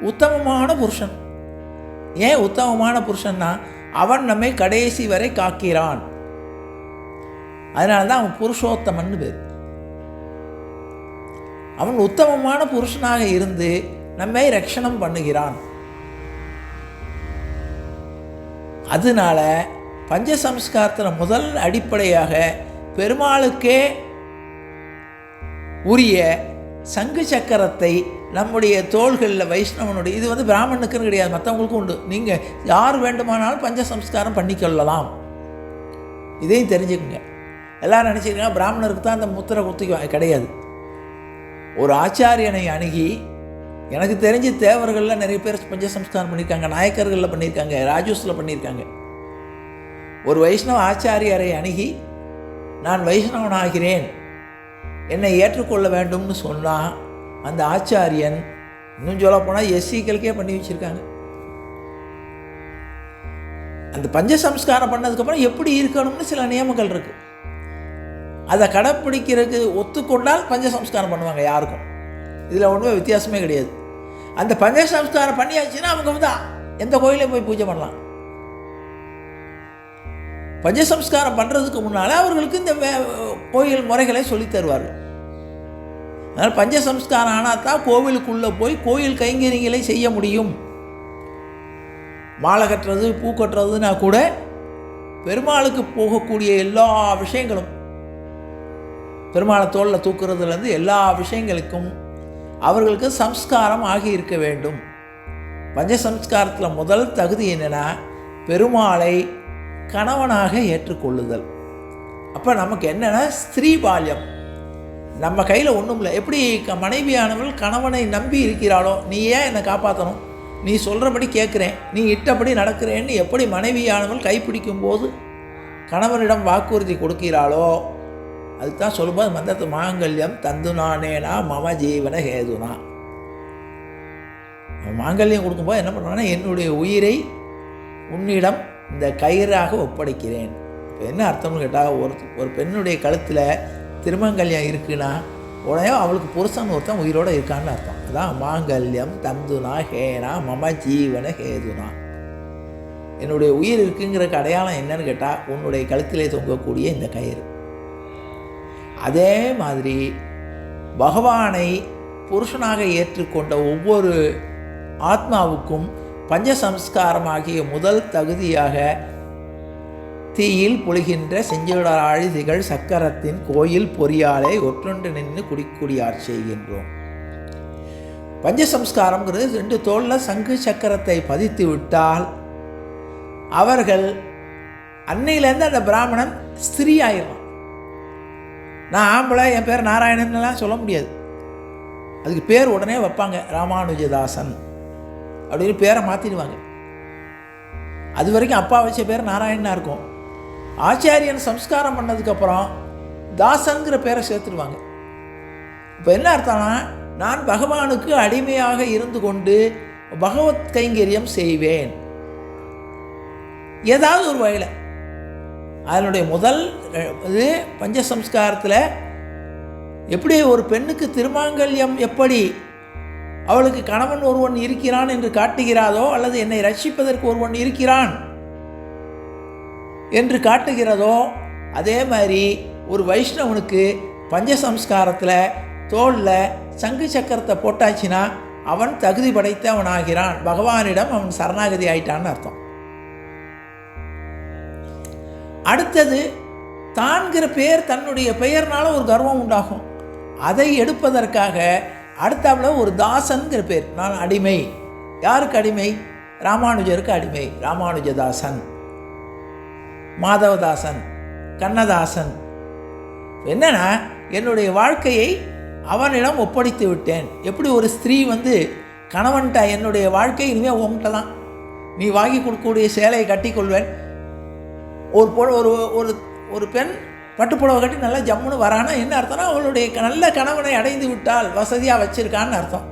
உத்தமமான புருஷன். ஏன் உத்தமமான புருஷன்னா, அவன் நம்மை கடைசி வரை காக்கிறான். அதனால தான் அவன் புருஷோத்தமன்னு பேர். அவன் உத்தமமான புருஷனாக இருந்து நம்மை ரட்சணம் பண்ணுகிறான். அதனால பஞ்சசம்ஸ்காரத்தில் முதல் அடிப்படையாக பெருமாளுக்கே உரிய சங்கு சக்கரத்தை நம்முடைய தோள்களில் வைஷ்ணவனுடைய, இது பிராமணனுக்குன்னு கிடையாது, மற்றவங்களுக்கும் உண்டு. நீங்கள் யார் வேண்டுமானாலும் பஞ்சசம்ஸ்காரம் பண்ணிக்கொள்ளலாம். இதையும் தெரிஞ்சுக்குங்க. எல்லோரும் நினச்சிக்கிறீங்க பிராமணருக்கு தான் அந்த முத்திரை குத்திக்க, கிடையாது. ஒரு ஆச்சாரியனை அணுகி, எனக்கு தெரிஞ்சு தேவர்களில் நிறைய பேர் பஞ்சசம்ஸ்காரம் பண்ணியிருக்காங்க, நாயக்கர்களில் பண்ணியிருக்காங்க, ராஜூஸில் பண்ணியிருக்காங்க. ஒரு வைஷ்ணவ ஆச்சாரியரை அணுகி நான் வைஷ்ணவனாகிறேன், என்னை ஏற்றுக்கொள்ள வேண்டும்னு சொன்னால் அந்த ஆச்சாரியன், இன்னும் சொல்ல போனால் எஸ்சிகளுக்கே பண்ணி வச்சுருக்காங்க. அந்த பஞ்சசம்ஸ்காரம் பண்ணதுக்கப்புறம் எப்படி இருக்கணும்னு சில நியமங்கள் இருக்குது. அதை கடைப்பிடிக்கிறதுக்கு ஒத்துக்கொண்டால் பஞ்சசம்ஸ்காரம் பண்ணுவாங்க யாருக்கும். இதில் ஒன்றுமே வித்தியாசமே கிடையாது. அந்த பஞ்சசம்ஸ்காரம் பண்ணியாச்சுன்னா அவங்க எந்த கோயிலையும் போய் பூஜை பண்ணலாம். பஞ்சசம்ஸ்காரம் பண்ணுறதுக்கு முன்னால் அவர்களுக்கு இந்த கோயில் முறைகளை சொல்லித் தருவார்கள். அதனால் பஞ்சசம்ஸ்காரம் ஆனால் தான் கோவிலுக்குள்ளே போய் கோயில் கைங்கரியங்களை செய்ய முடியும். மாலை கட்டுறது, பூ கட்டுறதுனா கூட பெருமாளுக்கு போகக்கூடிய எல்லா விஷயங்களும், பெருமாளை தோளில் தூக்குறதுலேருந்து எல்லா விஷயங்களுக்கும் அவர்களுக்கு சம்ஸ்காரம் ஆகி இருக்க வேண்டும். பஞ்சசம்ஸ்காரத்தில் முதல் தகுதி என்னென்னா பெருமாளை கணவனாக ஏற்றுக்கொள்ளுதல். அப்போ நமக்கு என்னென்னா ஸ்திரீ பால்யம், நம்ம கையில் ஒன்றும் இல்லை. எப்படி மனைவியானவள் கணவனை நம்பி இருக்கிறாளோ, நீ ஏன் என்னை காப்பாற்றணும், நீ சொல்கிறபடி கேட்குறேன், நீ இட்டபடி நடக்கிறேன்னு எப்படி மனைவியானவள் கைப்பிடிக்கும் போது கணவனிடம் வாக்குறுதி கொடுக்கிறாளோ, அதுதான் சொல்லும்போது மந்தத்து மாங்கல்யம் தந்துனானேனா மம ஜீவன ஹேதுனா. மாங்கல்யம் கொடுக்கும்போது என்ன பண்ணுறான்னா, என்னுடைய உயிரை உன்னிடம் இந்த கயிறாக ஒப்படைக்கிறேன். இப்போ என்ன அர்த்தம்னு கேட்டால், ஒரு பெண்ணுடைய கழுத்தில் திருமங்கல்யம் இருக்குன்னா உடனே அவளுக்கு புருஷன் ஒருத்தன் உயிரோடு இருக்கான்னு அர்த்தம். அதான் மாங்கல்யம் தந்துனா ஹேனா மம ஜீவன ஹேதுனா. என்னுடைய உயிர் இருக்குங்கிறக்கு அடையாளம் என்னன்னு கேட்டால், உன்னுடைய கழுத்திலே தொங்கக்கூடிய இந்த கயிறு. அதே மாதிரி பகவானை புருஷனாக ஏற்றுக்கொண்ட ஒவ்வொரு ஆத்மாவுக்கும் பஞ்சசம்ஸ்காரமாகிய முதல் தகுதியாக தீயில் பொழிகின்ற செஞ்சுடராழி திகழ் சக்கரத்தின் கோயில் பொறியாலே ஒற்றொன்று நின்று குடிக்குடியார் செய்கின்றோம். பஞ்சசம்ஸ்காரம்ங்கிறது 2 தோளில் சங்கு சக்கரத்தை பதித்து விட்டால் அவர்கள் அன்னையிலேருந்து அந்த பிராமணன் ஸ்திரீ ஆயிடுறான். நான் ஆம்பளை, என் பேர் நாராயணன்லாம் சொல்ல முடியாது. அதுக்கு பேர் உடனே வைப்பாங்க, ராமானுஜதாசன் அப்படின்னு பேரை மாற்றிடுவாங்க. அது வரைக்கும் அப்பா வச்ச பேர் நாராயணனாக இருக்கும். ஆச்சாரியன் சம்ஸ்காரம் பண்ணதுக்கப்புறம் தாசன்கிற பேரை சேர்த்துடுவாங்க. இப்போ என்ன அர்த்தம்னா, நான் பகவானுக்கு அடிமையாக இருந்து கொண்டு பகவத் கைங்கரியம் செய்வேன் ஏதாவது ஒரு வகையில். அதனுடைய முதல் இது பஞ்சசம்ஸ்காரத்தில் எப்படி ஒரு பெண்ணுக்கு திருமாங்கல்யம் எப்படி அவளுக்கு கணவன் ஒருவன் இருக்கிறான் என்று காட்டுகிறாதோ, அல்லது என்னை ரட்சிப்பதற்கு ஒருவன் இருக்கிறான் என்று காட்டுகிறதோ, அதே மாதிரி ஒரு வைஷ்ணவனுக்கு பஞ்சசம்ஸ்காரத்தில் தோளில் சங்கு சக்கரத்தை போட்டாச்சுன்னா அவன் தகுதி படைத்தவனாகிறான், பகவானிடம் அவன் சரணாகதி ஆயிட்டான்னு அர்த்தம். அடுத்தது தான்கிற பேர், தன்னுடைய பெயர்னால ஒரு கர்வம் உண்டாகும். அதை எடுப்பதற்காக அடுத்தாப்புல ஒரு தாசன்கிற பேர், நான் அடிமை. யாருக்கு அடிமை? ராமானுஜருக்கு அடிமை, ராமானுஜதாசன், மாதவதாசன், கண்ணதாசன். என்னன்னா, என்னுடைய வாழ்க்கையை அவனிடம் ஒப்படைத்து விட்டேன். எப்படி ஒரு ஸ்திரீ கணவன்கிட்ட என்னுடைய வாழ்க்கை இனிமேல் உங்கள்கிட்ட தான், நீ வாங்கி கொடுக்கக்கூடிய சேலையை கட்டிக்கொள்வேன். ஒரு பெண் பட்டுப்புடவை கட்டி நல்லா ஜம்முன்னு வரானா என்ன அர்த்தம்னா, அவளுடைய நல்ல கணவனை அடைந்து விட்டால், வசதியாக வச்சுருக்கான்னு அர்த்தம்.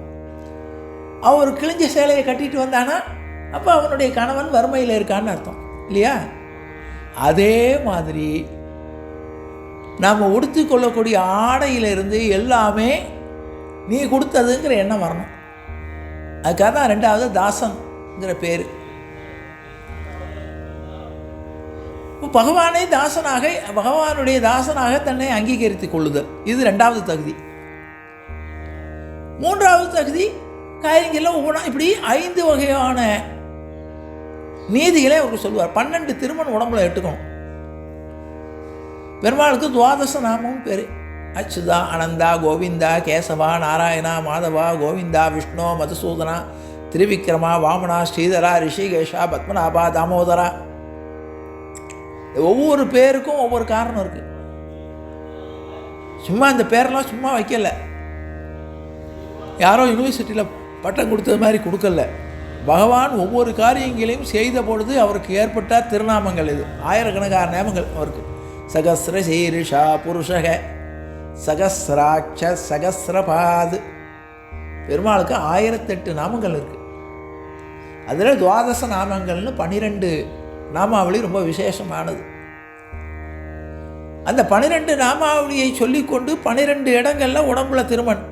அவன் ஒரு கிழிஞ்ச சேலையை கட்டிட்டு வந்தானா அப்போ அவனுடைய கணவன் வறுமையில் இருக்கான்னு அர்த்தம் இல்லையா? அதே மாதிரி நாம் உடுத்தி கொள்ளக்கூடிய ஆடையிலிருந்து எல்லாமே நீ கொடுத்ததுங்கிற எண்ணம் வரணும். அதுக்காக தான் 2வது தாசன்கிற பேர். பகவானை தாசனாக, பகவானுடைய தாசனாக தன்னை அங்கீகரித்துக் கொள்ளுதல், இது 2வது தகுதி. மூன்றாவது தகுதி காரியங்கள்லாம் ஒவ்வொன்றா இப்படி 5 வகையான நீதிகளை அவருக்கு சொல்லுவார். 12 திருமண் உடம்புல எட்டுக்கணும். பெருமாளுக்கு துவாதச நாமம் பேர். அச்சுதா, அனந்தா, கோவிந்தா, கேசவா, நாராயணா, மாதவா, கோவிந்தா, விஷ்ணு, மதுசூதனா, திரிவிக்ரமா, வாமனா, ஸ்ரீதரா, ரிஷிகேஷா, பத்மநாபா, தாமோதரா. ஒவ்வொரு பேருக்கும் ஒவ்வொரு காரணம் இருக்குது. சும்மா இந்த பேரெல்லாம் சும்மா வைக்கல, யாரோ யூனிவர்சிட்டியில் பட்டம் கொடுத்தது மாதிரி கொடுக்கல. பகவான் ஒவ்வொரு காரியங்களையும் செய்த பொழுது அவருக்கு ஏற்பட்ட திருநாமங்கள் இது. ஆயிரக்கணக்கான நாமங்கள் அவருக்கு. சகஸ்ர சீரிஷா புருஷக, சகஸ்ராட்ச, சகஸ்ரபாது. பெருமாளுக்கு 1008 நாமங்கள் இருக்குது. அதில் துவாதச நாமங்கள்னு 12 நாமாவளி ரொம்ப விசேஷமானது. அந்த 12 நாமாவளியை சொல்லிக்கொண்டு 12 இடங்களில் உடம்புல திருமண்.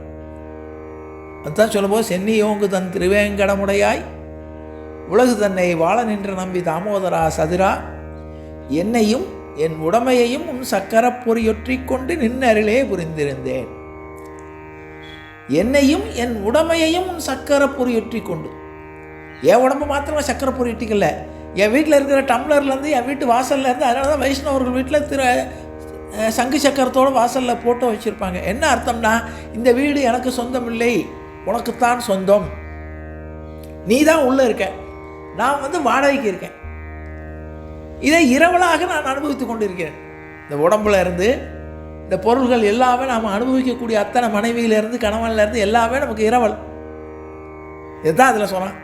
அதுதான் சொல்லும்போது சென்னியோங்கு தன் திருவேங்கடமுடையாய் உலகு தன்னை வாழ நின்ற நம்பி தாமோதரா சதிரா என்னையும் என் உடமையையும் உன் சக்கரப் பொறியொற்றிக் கொண்டு நின்னருளே புரிந்திருந்தேன். என்னையும் என் உடமையையும் உன் சக்கரப் பொறியொற்றிக் கொண்டு. என் உடம்பு மாத்திரமா சக்கரை பொறியொட்டிக்கல, என் வீட்டில் இருக்கிற டம்ளர்லேருந்து, என் வீட்டு வாசல்லேருந்து. அதனால தான் வைஷ்ணவர்கள் வீட்டில் சங்கு சக்கரத்தோடு வாசலில் போட்டோ வச்சுருப்பாங்க. என்ன அர்த்தம்னா, இந்த வீடு எனக்கு சொந்தம் இல்லை, உனக்குத்தான் சொந்தம். நீ தான் உள்ளே இருக்க, நான் வாடகைக்கு இருக்கேன். இதை இரவலாக நான் அனுபவித்து கொண்டிருக்கிறேன். இந்த உடம்புல இருந்து இந்த பொருள்கள் எல்லாமே நாம் அனுபவிக்கக்கூடிய அத்தனை மனைவியிலேருந்து கணவன்லேருந்து எல்லாமே நமக்கு இரவல். இதுதான் அதில் சொன்னான்.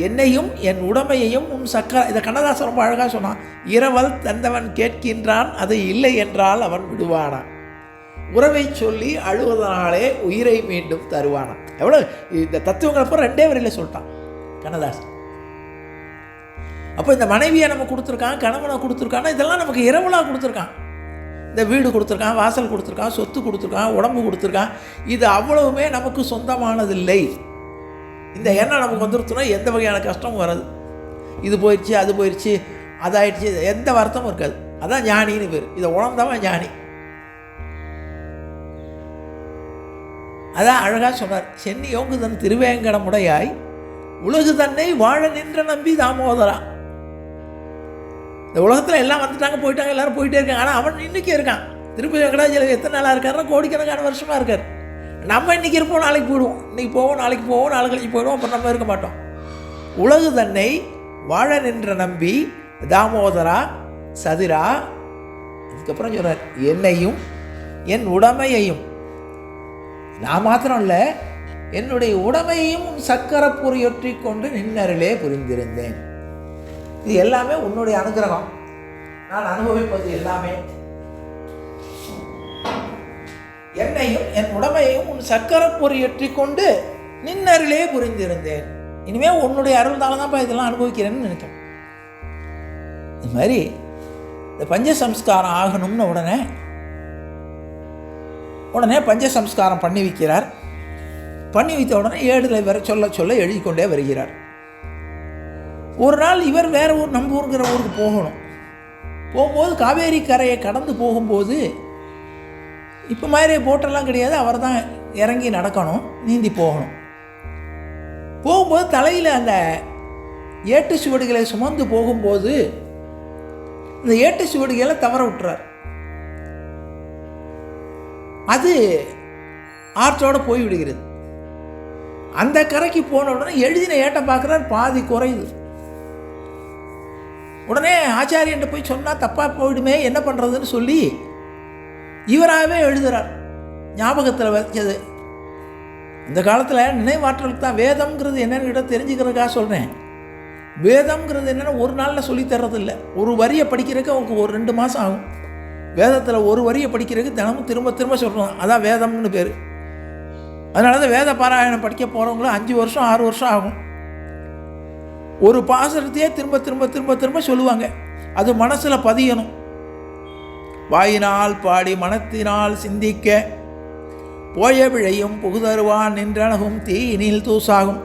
என்னையும் என் உடமையையும் உன் சக்கர. இதை கண்ணதாசன் ரொம்ப அழகாக சொன்னான். இரவல் தந்தவன் கேட்கின்றான், அது இல்லை என்றால் அவன் விடுவானான். உறவை சொல்லி அழுவதனாலே உயிரை மீண்டும் தருவானான். எவ்வளோ இந்த தத்துவங்களை அப்புறம் 2 வரியில் சொல்லிட்டான் கண்ணதாசன். அப்போ இந்த மனைவியை நம்ம கொடுத்துருக்கான், கணவனை கொடுத்துருக்கான்னா இதெல்லாம் நமக்கு இரவலாக கொடுத்துருக்கான். இந்த வீடு கொடுத்துருக்கான், வாசல் கொடுத்துருக்கான், சொத்து கொடுத்துருக்கான், உடம்பு கொடுத்துருக்கான். இது அவ்வளவுமே நமக்கு சொந்தமானதில்லை. இந்த எண்ணம் நமக்கு வந்துருச்சுன்னா எந்த வகையான கஷ்டமும் வராது. இது போயிடுச்சு, அது போயிடுச்சு, அதாயிடுச்சு, எந்த வருத்தமும் இருக்காது. அதான் ஞானின்னு பேர். இதை உணர்ந்தவன் ஞானி. அதான் அழகாக சொன்னார். சென்னி யோங்கு தன் திருவேங்கடமுடையாய் உலகு தன்னை வாழ நின்ற நம்பி தாமோதரா. இந்த உலகத்தில் எல்லாம் வந்துட்டாங்க, போயிட்டாங்க, எல்லாரும் போயிட்டே இருக்காங்க. ஆனால் அவன் இன்றைக்கி இருக்கான். திருப்பதி வெங்கடாஜலம் எத்தனை நாளாக இருக்காருன்னா கோடிக்கணக்கான வருஷமாக இருக்கார். நம்ம இன்றைக்கி இருப்போம், நாளைக்கு போயிடுவோம். இன்றைக்கி போவோம், நாளைக்கு போவோம், நாளை கழிச்சு போயிடுவோம். அப்புறம் நம்ம இருக்க மாட்டோம். உலகு தன்னை வாழ நின்ற நம்பி தாமோதரா சதிரா. அதுக்கப்புறம் சொல்கிறார், என்னையும் என் உடமையையும். நான் மாத்திரம் இல்லை, என்னுடைய உடமையையும் சக்கரை பொறியொற்றி கொண்டு நின்னருளே புரிந்திருந்தேன். இது எல்லாமே உன்னுடைய அனுகிரகம். நான் அனுபவிப்பது எல்லாமே என்னையும் என் உடமையையும் உன் சக்கரை பொறியொற்றி கொண்டு நின்னருளே புரிந்திருந்தேன். இனிமேல் உன்னுடைய அருள்தால தான்ப்பா இதெல்லாம் அனுபவிக்கிறேன்னு நினைக்கிறேன். இது மாதிரி இந்த பஞ்சசம்ஸ்காரம் ஆகணும்னு உடனே பஞ்சசம்ஸ்காரம் பண்ணி வைக்கிறார். பண்ணி வைத்த உடனே ஏடுகளை வர சொல்ல எழுதி கொண்டே வருகிறார். ஒரு நாள் இவர் வேறு ஊர், நம்ம ஊருங்கிற ஊருக்கு போகணும். போகும்போது காவேரி கரையை கடந்து போகும்போது இப்போ மாதிரி போட்டெல்லாம் கிடையாது. அவர் தான் இறங்கி நடக்கணும், நீந்தி போகணும். போகும்போது தலையில் அந்த ஏட்டு சுவடுகளை சுமந்து போகும்போது இந்த ஏட்டு சுவடுகளை தவற விட்டுறார். அது ஆற்றோடு போய்விடுகிறது. அந்த கரைக்கு போன உடனே எழுதின ஏட்டை பார்க்குறார், பாதி குறையுது. உடனே ஆச்சாரியன்ட்ட போய் சொன்னால் தப்பாக போயிடுமே, என்ன பண்ணுறதுன்னு சொல்லி இவராகவே எழுதுகிறார். ஞாபகத்தில் வச்சது. இந்த காலத்தில் நினைவாற்றலுக்கு தான் வேதம்ங்கிறது என்னென்னு தெரிஞ்சுக்கிறதுக்காக சொல்கிறேன். வேதம்ங்கிறது என்னென்னா ஒரு நாளில் சொல்லித்தர்றதில்லை. ஒரு வரியை படிக்கிறதுக்கு அவங்களுக்கு ஒரு 2 மாதம் ஆகும். வேதத்தில் ஒரு வரியை படிக்கிறதுக்கு தினமும் திரும்ப திரும்ப சொல்கிறோம். அதான் வேதம்னு பேர். அதனால தான் வேத பாராயணம் படிக்க போகிறவங்களும் 5 வருஷம் 6 வருஷம் ஆகும். ஒரு பாசனத்தையே திரும்ப திரும்ப திரும்ப திரும்ப சொல்லுவாங்க. அது மனசில் பதியணும். வாயினால் பாடி மனத்தினால் சிந்திக்க போய விழையும் புகுதருவான் நின்றனகும் தீயினில் தூசாகும்.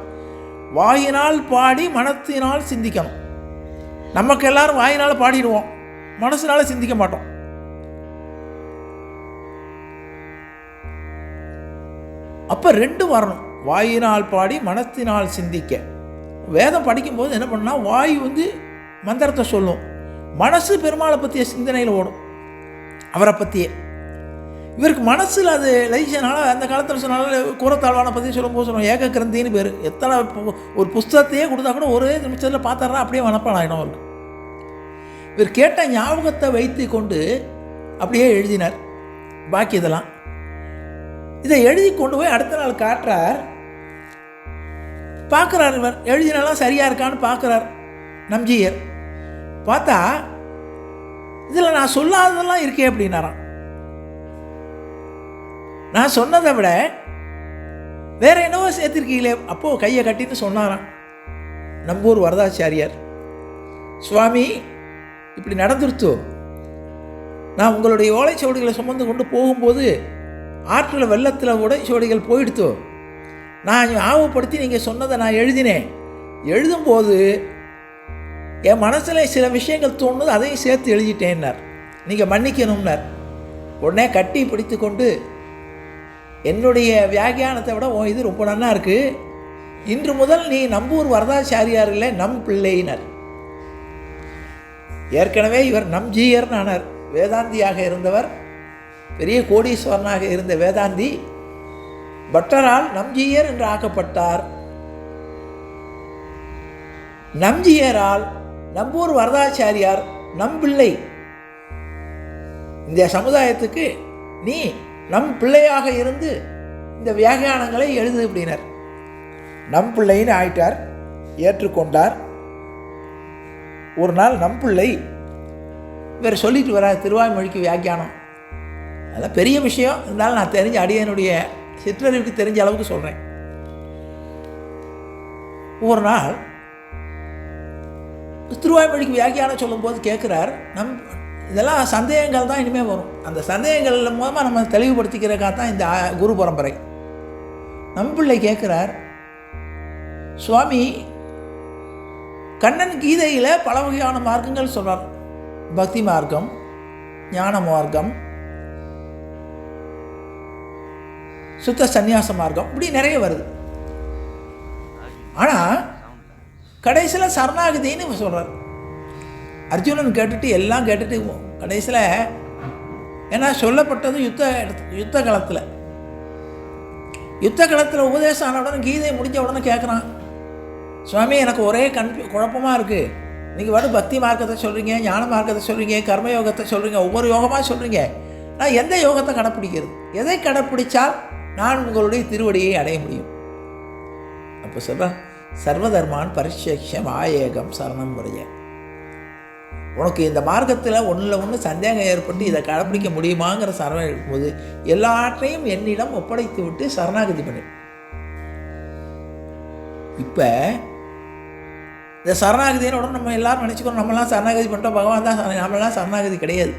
வாயினால் பாடி மனத்தினால் சிந்திக்கணும். நமக்கு எல்லாரும் வாயினால் பாடிடுவோம், மனசினால் சிந்திக்க மாட்டோம். அப்போ 2 வரணும். வாயினால் பாடி மனத்தினால் சிந்திக்க. வேதம் படிக்கும்போது என்ன பண்ணால் வாயு மந்திரத்தை சொல்லும், மனசு பெருமாளை பற்றிய சிந்தனையில் ஓடும், அவரை பற்றியே. இவருக்கு மனசில் அது லைச்சனால அந்த காலத்தில் சொன்னாலும் கூறத்தாழ்வானை பற்றி சொல்லும்போது சொல்லுவோம் ஏக கிரந்தின்னு பேர். எத்தனை ஒரு புஸ்தகத்தையே கொடுத்தா கூட ஒரே நிமிஷத்தில் பார்த்தாருனா அப்படியே மனப்பாடம் ஆகிடும் அவருக்கு. இவர் கேட்ட ஞாபகத்தை வைத்து கொண்டு அப்படியே எழுதினார் பாக்கி இதெல்லாம். இதை எழுதி கொண்டு போய் அடுத்த நாள் காட்டுறார். பார்க்குறார், இவர் எழுதினாலாம் சரியாக இருக்கான்னு பார்க்குறார் நம்ஜியர். பார்த்தா இதில் நான் சொல்லாததெல்லாம் இருக்கே அப்படின்னாராம். நான் சொன்னதை விட வேற என்னவோ சேர்த்திருக்கீங்களே. அப்போது கையை கட்டின்னு சொன்னாராம் நம்பூர் வரதாச்சாரியார், சுவாமி இப்படி நடந்துருத்தோ, நான் உங்களுடைய ஓலைச்சுவடிகளை சுமந்து கொண்டு போகும்போது ஆற்றில் வெள்ளத்தில் ஓலைச்சுவடிகள் போயிடுத்தோ, நான் ஞாபகப்படுத்தி நீங்கள் சொன்னதை நான் எழுதினேன். எழுதும்போது என் மனசில் சில விஷயங்கள் தோணுது, அதையும் சேர்த்து எழுதிட்டேன்னார். நீங்கள் மன்னிக்கணும்னார். உடனே கட்டி பிடித்து கொண்டு, என்னுடைய வியாக்கியானத்தை விட இது ரொம்ப நல்லா இருக்குது, இன்று முதல் நீ நம்பூர் வரதாச்சாரியார் இல்லை நம் பிள்ளையினர். ஏற்கனவே இவர் நம்ஜீயர்னு ஆனார். வேதாந்தியாக இருந்தவர், பெரிய கோடீஸ்வரனாக இருந்த வேதாந்தி பட்டரால் நம்ஜீயர் என்று ஆக்கப்பட்டார். நம்ஜீயரால் நம்பூர் வரதாச்சாரியார் நம் பிள்ளை. இந்த சமுதாயத்துக்கு நீ நம் பிள்ளையாக இருந்து இந்த வியாக்கியானங்களை எழுது அப்படின்னார். நம் பிள்ளைன்னு ஆயிட்டார், ஏற்றுக்கொண்டார். ஒரு நாள் நம் பிள்ளை இவர் சொல்லிட்டு வர திருவாய்மொழிக்கு வியாக்கியானம், அதெல்லாம் பெரிய விஷயம் இருந்தாலும் நான் தெரிஞ்ச அடியனுடைய சிற்றறிவுக்கு தெரிஞ்ச அளவுக்கு சொல்கிறேன். ஒரு நாள் திருவாய்மொழிக்கு வியாக்கியானம் சொல்லும்போது கேட்குறார், இதெல்லாம் சந்தேகங்கள் தான் இனிமேல் வரும், அந்த சந்தேகங்கள் மூலமாக நம்ம தெளிவுபடுத்திக்கிறக்காக தான் இந்த குரு பரம்பரை. நம்பிள்ளை கேட்குறார், சுவாமி கண்ணன் கீதையில் பல வகையான மார்க்கங்கள் சொல்கிறார், பக்தி மார்க்கம், ஞான மார்க்கம், சுத்த சந்நியாச மார்க்கம், இப்படி நிறைய வருது. ஆனால் கடைசியில் சரணாகதின்னு சொல்கிறார். அர்ஜுனன் கேட்டுட்டு எல்லாம் கேட்டுட்டு கடைசியில், ஏன்னா சொல்லப்பட்டது யுத்த களத்தில் உபதேசம் ஆன உடனே கீதை முடிஞ்ச உடனே கேட்குறான், சுவாமி எனக்கு ஒரே குழப்பமாக இருக்குது, நீங்கள் பாட்டு பக்தி மார்க்கத்தை சொல்கிறீங்க, ஞான மார்க்கத்தை சொல்கிறீங்க, கர்மயோகத்தை சொல்கிறீங்க, ஒவ்வொரு யோகமாக சொல்கிறீங்க, நான் எந்த யோகத்தை கடைப்பிடிக்கிறது, எதை கடைப்பிடித்தால் நான் உங்களுடைய திருவடியை அடைய முடியும்? அப்போ சொல்கிறேன், சர்வதர்மான் பரிசேக்ஷம் ஆயேகம் சரணம் முறைய. உனக்கு இந்த மார்க்கத்தில் ஒன்றில் ஒன்று சந்தேகம் ஏற்பட்டு இதை கடைப்பிடிக்க முடியுமாங்கிற சரணம் இருக்கும்போது எல்லாற்றையும் என்னிடம் ஒப்படைத்து விட்டு சரணாகதி பண்ணு. இப்போ இந்த சரணாகதின்னு உடனே நம்ம எல்லாரும் நினச்சிக்கணும், நம்மளாம் சரணாகதி பண்ணிட்டோம், பகவான் தான், நம்மளாம் சரணாகதி கிடையாது.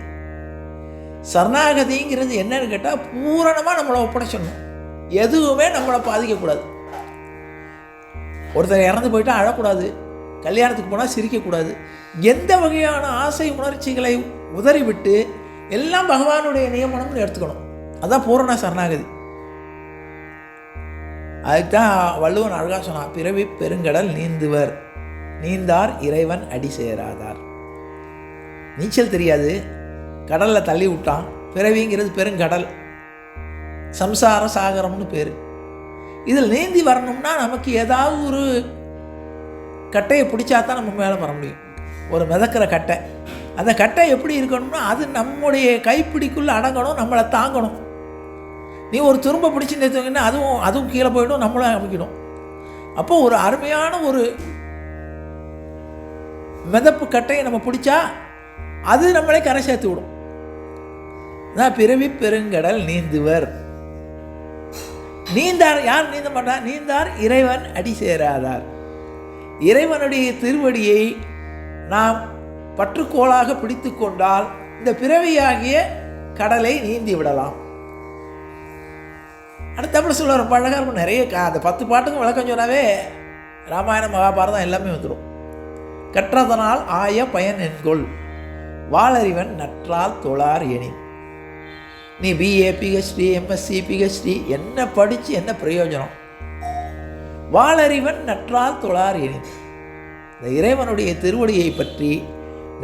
சரணாகதிங்கிறது என்னன்னு கேட்டால் பூரணமாக நம்மளை ஒப்படைச்சிடணும், எதுவுமே நம்மளை பாதிக்கக்கூடாது. ஒருத்தர் இறந்து போயிட்டால் அழக்கூடாது, கல்யாணத்துக்கு போனால் சிரிக்கக்கூடாது, எந்த வகையான ஆசை உணர்ச்சிகளை உதறிவிட்டு எல்லாம் பகவானுடைய நியமனம்னு எடுத்துக்கணும். அதுதான் பூரண சரணாகதி. அதுதான் வள்ளுவன் அழகாக சொன்னான், பிறவி பெருங்கடல் நீந்துவர், நீந்தார் இறைவன் அடி சேராதார். நீச்சல் தெரியாது, கடலில் தள்ளி விட்டான். பிறவிங்கிறது பெருங்கடல், சம்சார சாகரம்னு பேர். இதில் நீந்தி வரணும்னா நமக்கு ஏதாவது ஒரு கட்டையை பிடிச்சா தான் நம்ம மேலே வர முடியும். ஒரு மிதக்கிற கட்டை, அந்த கட்டை எப்படி இருக்கணும்னா அது நம்முடைய கைப்பிடிக்குள்ளே அடங்கணும், நம்மளை தாங்கணும். நீ ஒரு துரும்ப பிடிச்சி நிறுத்திங்கன்னா அதுவும் கீழே போயிடும், நம்மளும் அமைக்கணும். அப்போது ஒரு அருமையான ஒரு மிதப்பு கட்டையை நம்ம பிடிச்சா அது நம்மளை கரை சேர்த்து விடும். நான் பிறவி பெருங்கடல் நீந்துவர். நீந்தார் யார் நீந்த மாட்டார்? நீந்தார் இறைவன் அடி சேராதார். இறைவனுடைய திருவடியை நாம் பற்றுக்கோளாக பிடித்து கொண்டால் இந்த பிறவியாகிய கடலை நீந்தி விடலாம். அடுத்தப்படி சொல்லுவார் பழகர் நிறைய அந்த 10 பாட்டுக்கும் விளக்கம் சொன்னாவே ராமாயணம் மகாபாரதம் எல்லாமே வந்துடும். கற்றதனால் ஆய பயன் என்கொள், வாளறிவன் நற்றால் தொழார் எனி. நீ பிஏ, பிஹெச்டி, எம்எஸ்சி, பிஹெச்டி என்ன படித்து என்ன பிரயோஜனம்? வாளறிவன் நற்றால் தொழார் எனின். இந்த இறைவனுடைய திருவடியை பற்றி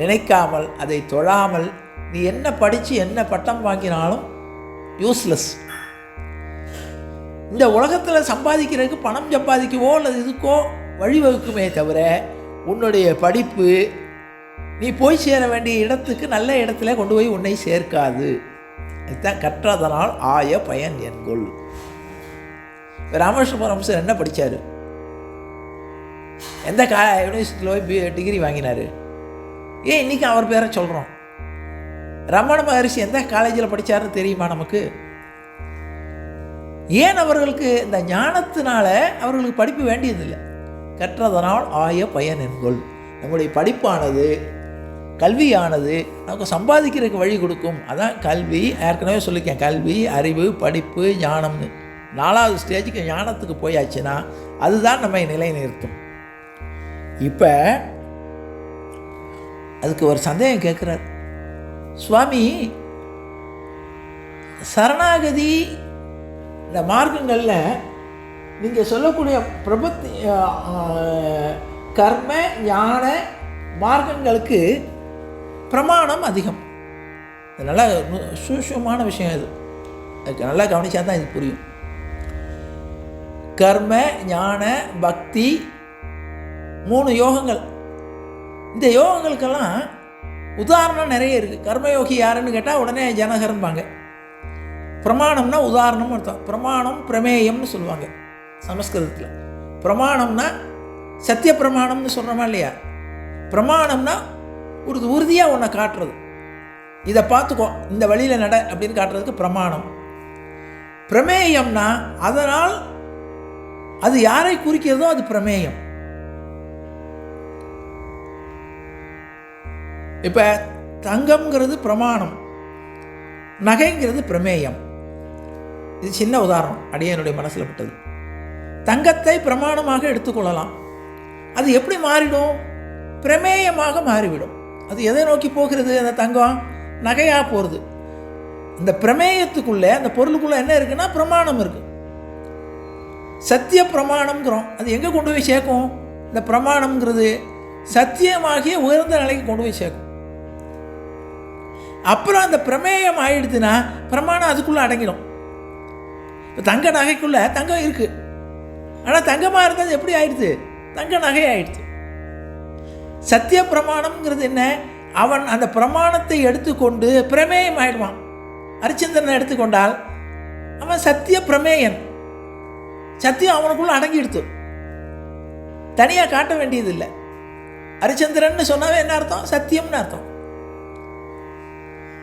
நினைக்காமல் அதை தொழாமல் நீ என்ன படித்து என்ன பட்டம் வாங்கினாலும் யூஸ்லெஸ். இந்த உலகத்தில் சம்பாதிக்கிறதுக்கு பணம் சம்பாதிக்கவோ அல்லது இதுக்கோ வழிவகுக்குமே தவிர உன்னுடைய படிப்பு நீ போய் சேர வேண்டிய இடத்துக்கு நல்ல இடத்துல கொண்டு போய் உன்னை சேர்க்காது. இதுதான் கற்றதனால் ஆய பயன் என்கொள். ராமகிருஷ்ண பரமஹம்சர் என்ன படித்தார்? எந்த யூனிவர்சிட்டியில் போய் டிகிரி வாங்கினார்? ஏன் இன்றைக்கி அவர் பேரை சொல்கிறோம்? ரமண மகரிஷி எந்த காலேஜில் படித்தாருன்னு தெரியுமா நமக்கு? ஏன் அவர்களுக்கு இந்த ஞானத்தினால அவர்களுக்கு படிப்பு வேண்டியதில்லை. கற்றதனால் ஆய பயன் என்கொள். நம்முடைய படிப்பானது, கல்வியானது நமக்கு சம்பாதிக்கிறதுக்கு வழி கொடுக்கும். அதான் கல்வி. ஏற்கனவே சொல்லியிருக்கேன், கல்வி, அறிவு, படிப்பு, ஞானம்னு 4வது ஸ்டேஜுக்கு ஞானத்துக்கு போயாச்சுன்னா அதுதான் நம்மை நிலைநிறுத்தும். இப்போ அதுக்கு ஒரு சந்தேகம் கேட்குறார் சுவாமி. சரணாகதி இந்த மார்க்கங்களில் நீங்கள் சொல்லக்கூடிய கர்ம ஞான மார்க்கங்களுக்கு பிரமாணம் அதிகம். இது நல்லா சூக்ஷ்மமான விஷயம். இது அதுக்கு நல்லா கவனிச்சா தான் இது புரியும். கர்ம ஞான பக்தி 3 யோகங்கள். இந்த யோகங்களுக்கெல்லாம் உதாரணம் நிறைய இருக்குது. கர்மயோகி யாருன்னு கேட்டால் உடனே ஜனகர்ம்பாங்க. பிரமாணம்னா உதாரணம்னு அர்த்தம். பிரமாணம் பிரமேயம்னு சொல்லுவாங்க சமஸ்கிருதத்தில். பிரமாணம்னா சத்திய பிரமாணம்னு சொல்கிறோமா இல்லையா? பிரமாணம்னா ஒரு உறுதியாக ஒன்றை காட்டுறது. இதை பார்த்துக்கோ, இந்த வழியில் நட அப்படின்னு காட்டுறதுக்கு பிரமாணம். பிரமேயம்னா அதனால் அது யாரை குறிக்கிறதோ அது பிரமேயம். இப்போ தங்கம்ங்கிறது பிரமாணம், நகைங்கிறது பிரமேயம். இது சின்ன உதாரணம், அடியனுடைய மனசில் பட்டது. தங்கத்தை பிரமாணமாக எடுத்துக்கொள்ளலாம். அது எப்படி மாறிடும்? பிரமேயமாக மாறிவிடும். அது எதை நோக்கி போகிறது? அந்த தங்கம் நகையாக போகிறது. இந்த பிரமேயத்துக்குள்ளே, அந்த பொருளுக்குள்ளே என்ன இருக்குன்னா பிரமாணம் இருக்குது. சத்திய பிரமாணம்ங்கிறோம். அது எங்கே கொண்டு போய் சேர்க்கும்? இந்த பிரமாணம்ங்கிறது சத்தியமாகிய உயர்ந்த நிலைக்கு கொண்டு போய் சேர்க்கும். அப்புறம் அந்த பிரமேயம் ஆயிடுதுன்னா பிரமாணம் அதுக்குள்ளே அடங்கிடும். இப்போ தங்க நகைக்குள்ளே தங்கம் இருக்குது, ஆனால் தங்கமாக இருந்தது எப்படி ஆயிடுது? தங்க நகை ஆயிடுச்சு. சத்திய பிரமாணம்ங்கிறது என்ன? அவன் அந்த பிரமாணத்தை எடுத்துக்கொண்டு பிரமேயம் ஆயிடுவான். ஹரிச்சந்திரனை எடுத்துக்கொண்டால் அவன் சத்திய பிரமேயன். சத்தியம் அவனுக்குள்ள அடங்கிடுத்து, தனியாக காட்ட வேண்டியதில்லை. ஹரிச்சந்திரன் சொன்னாவே என்ன அர்த்தம்? சத்தியம்னு அர்த்தம்.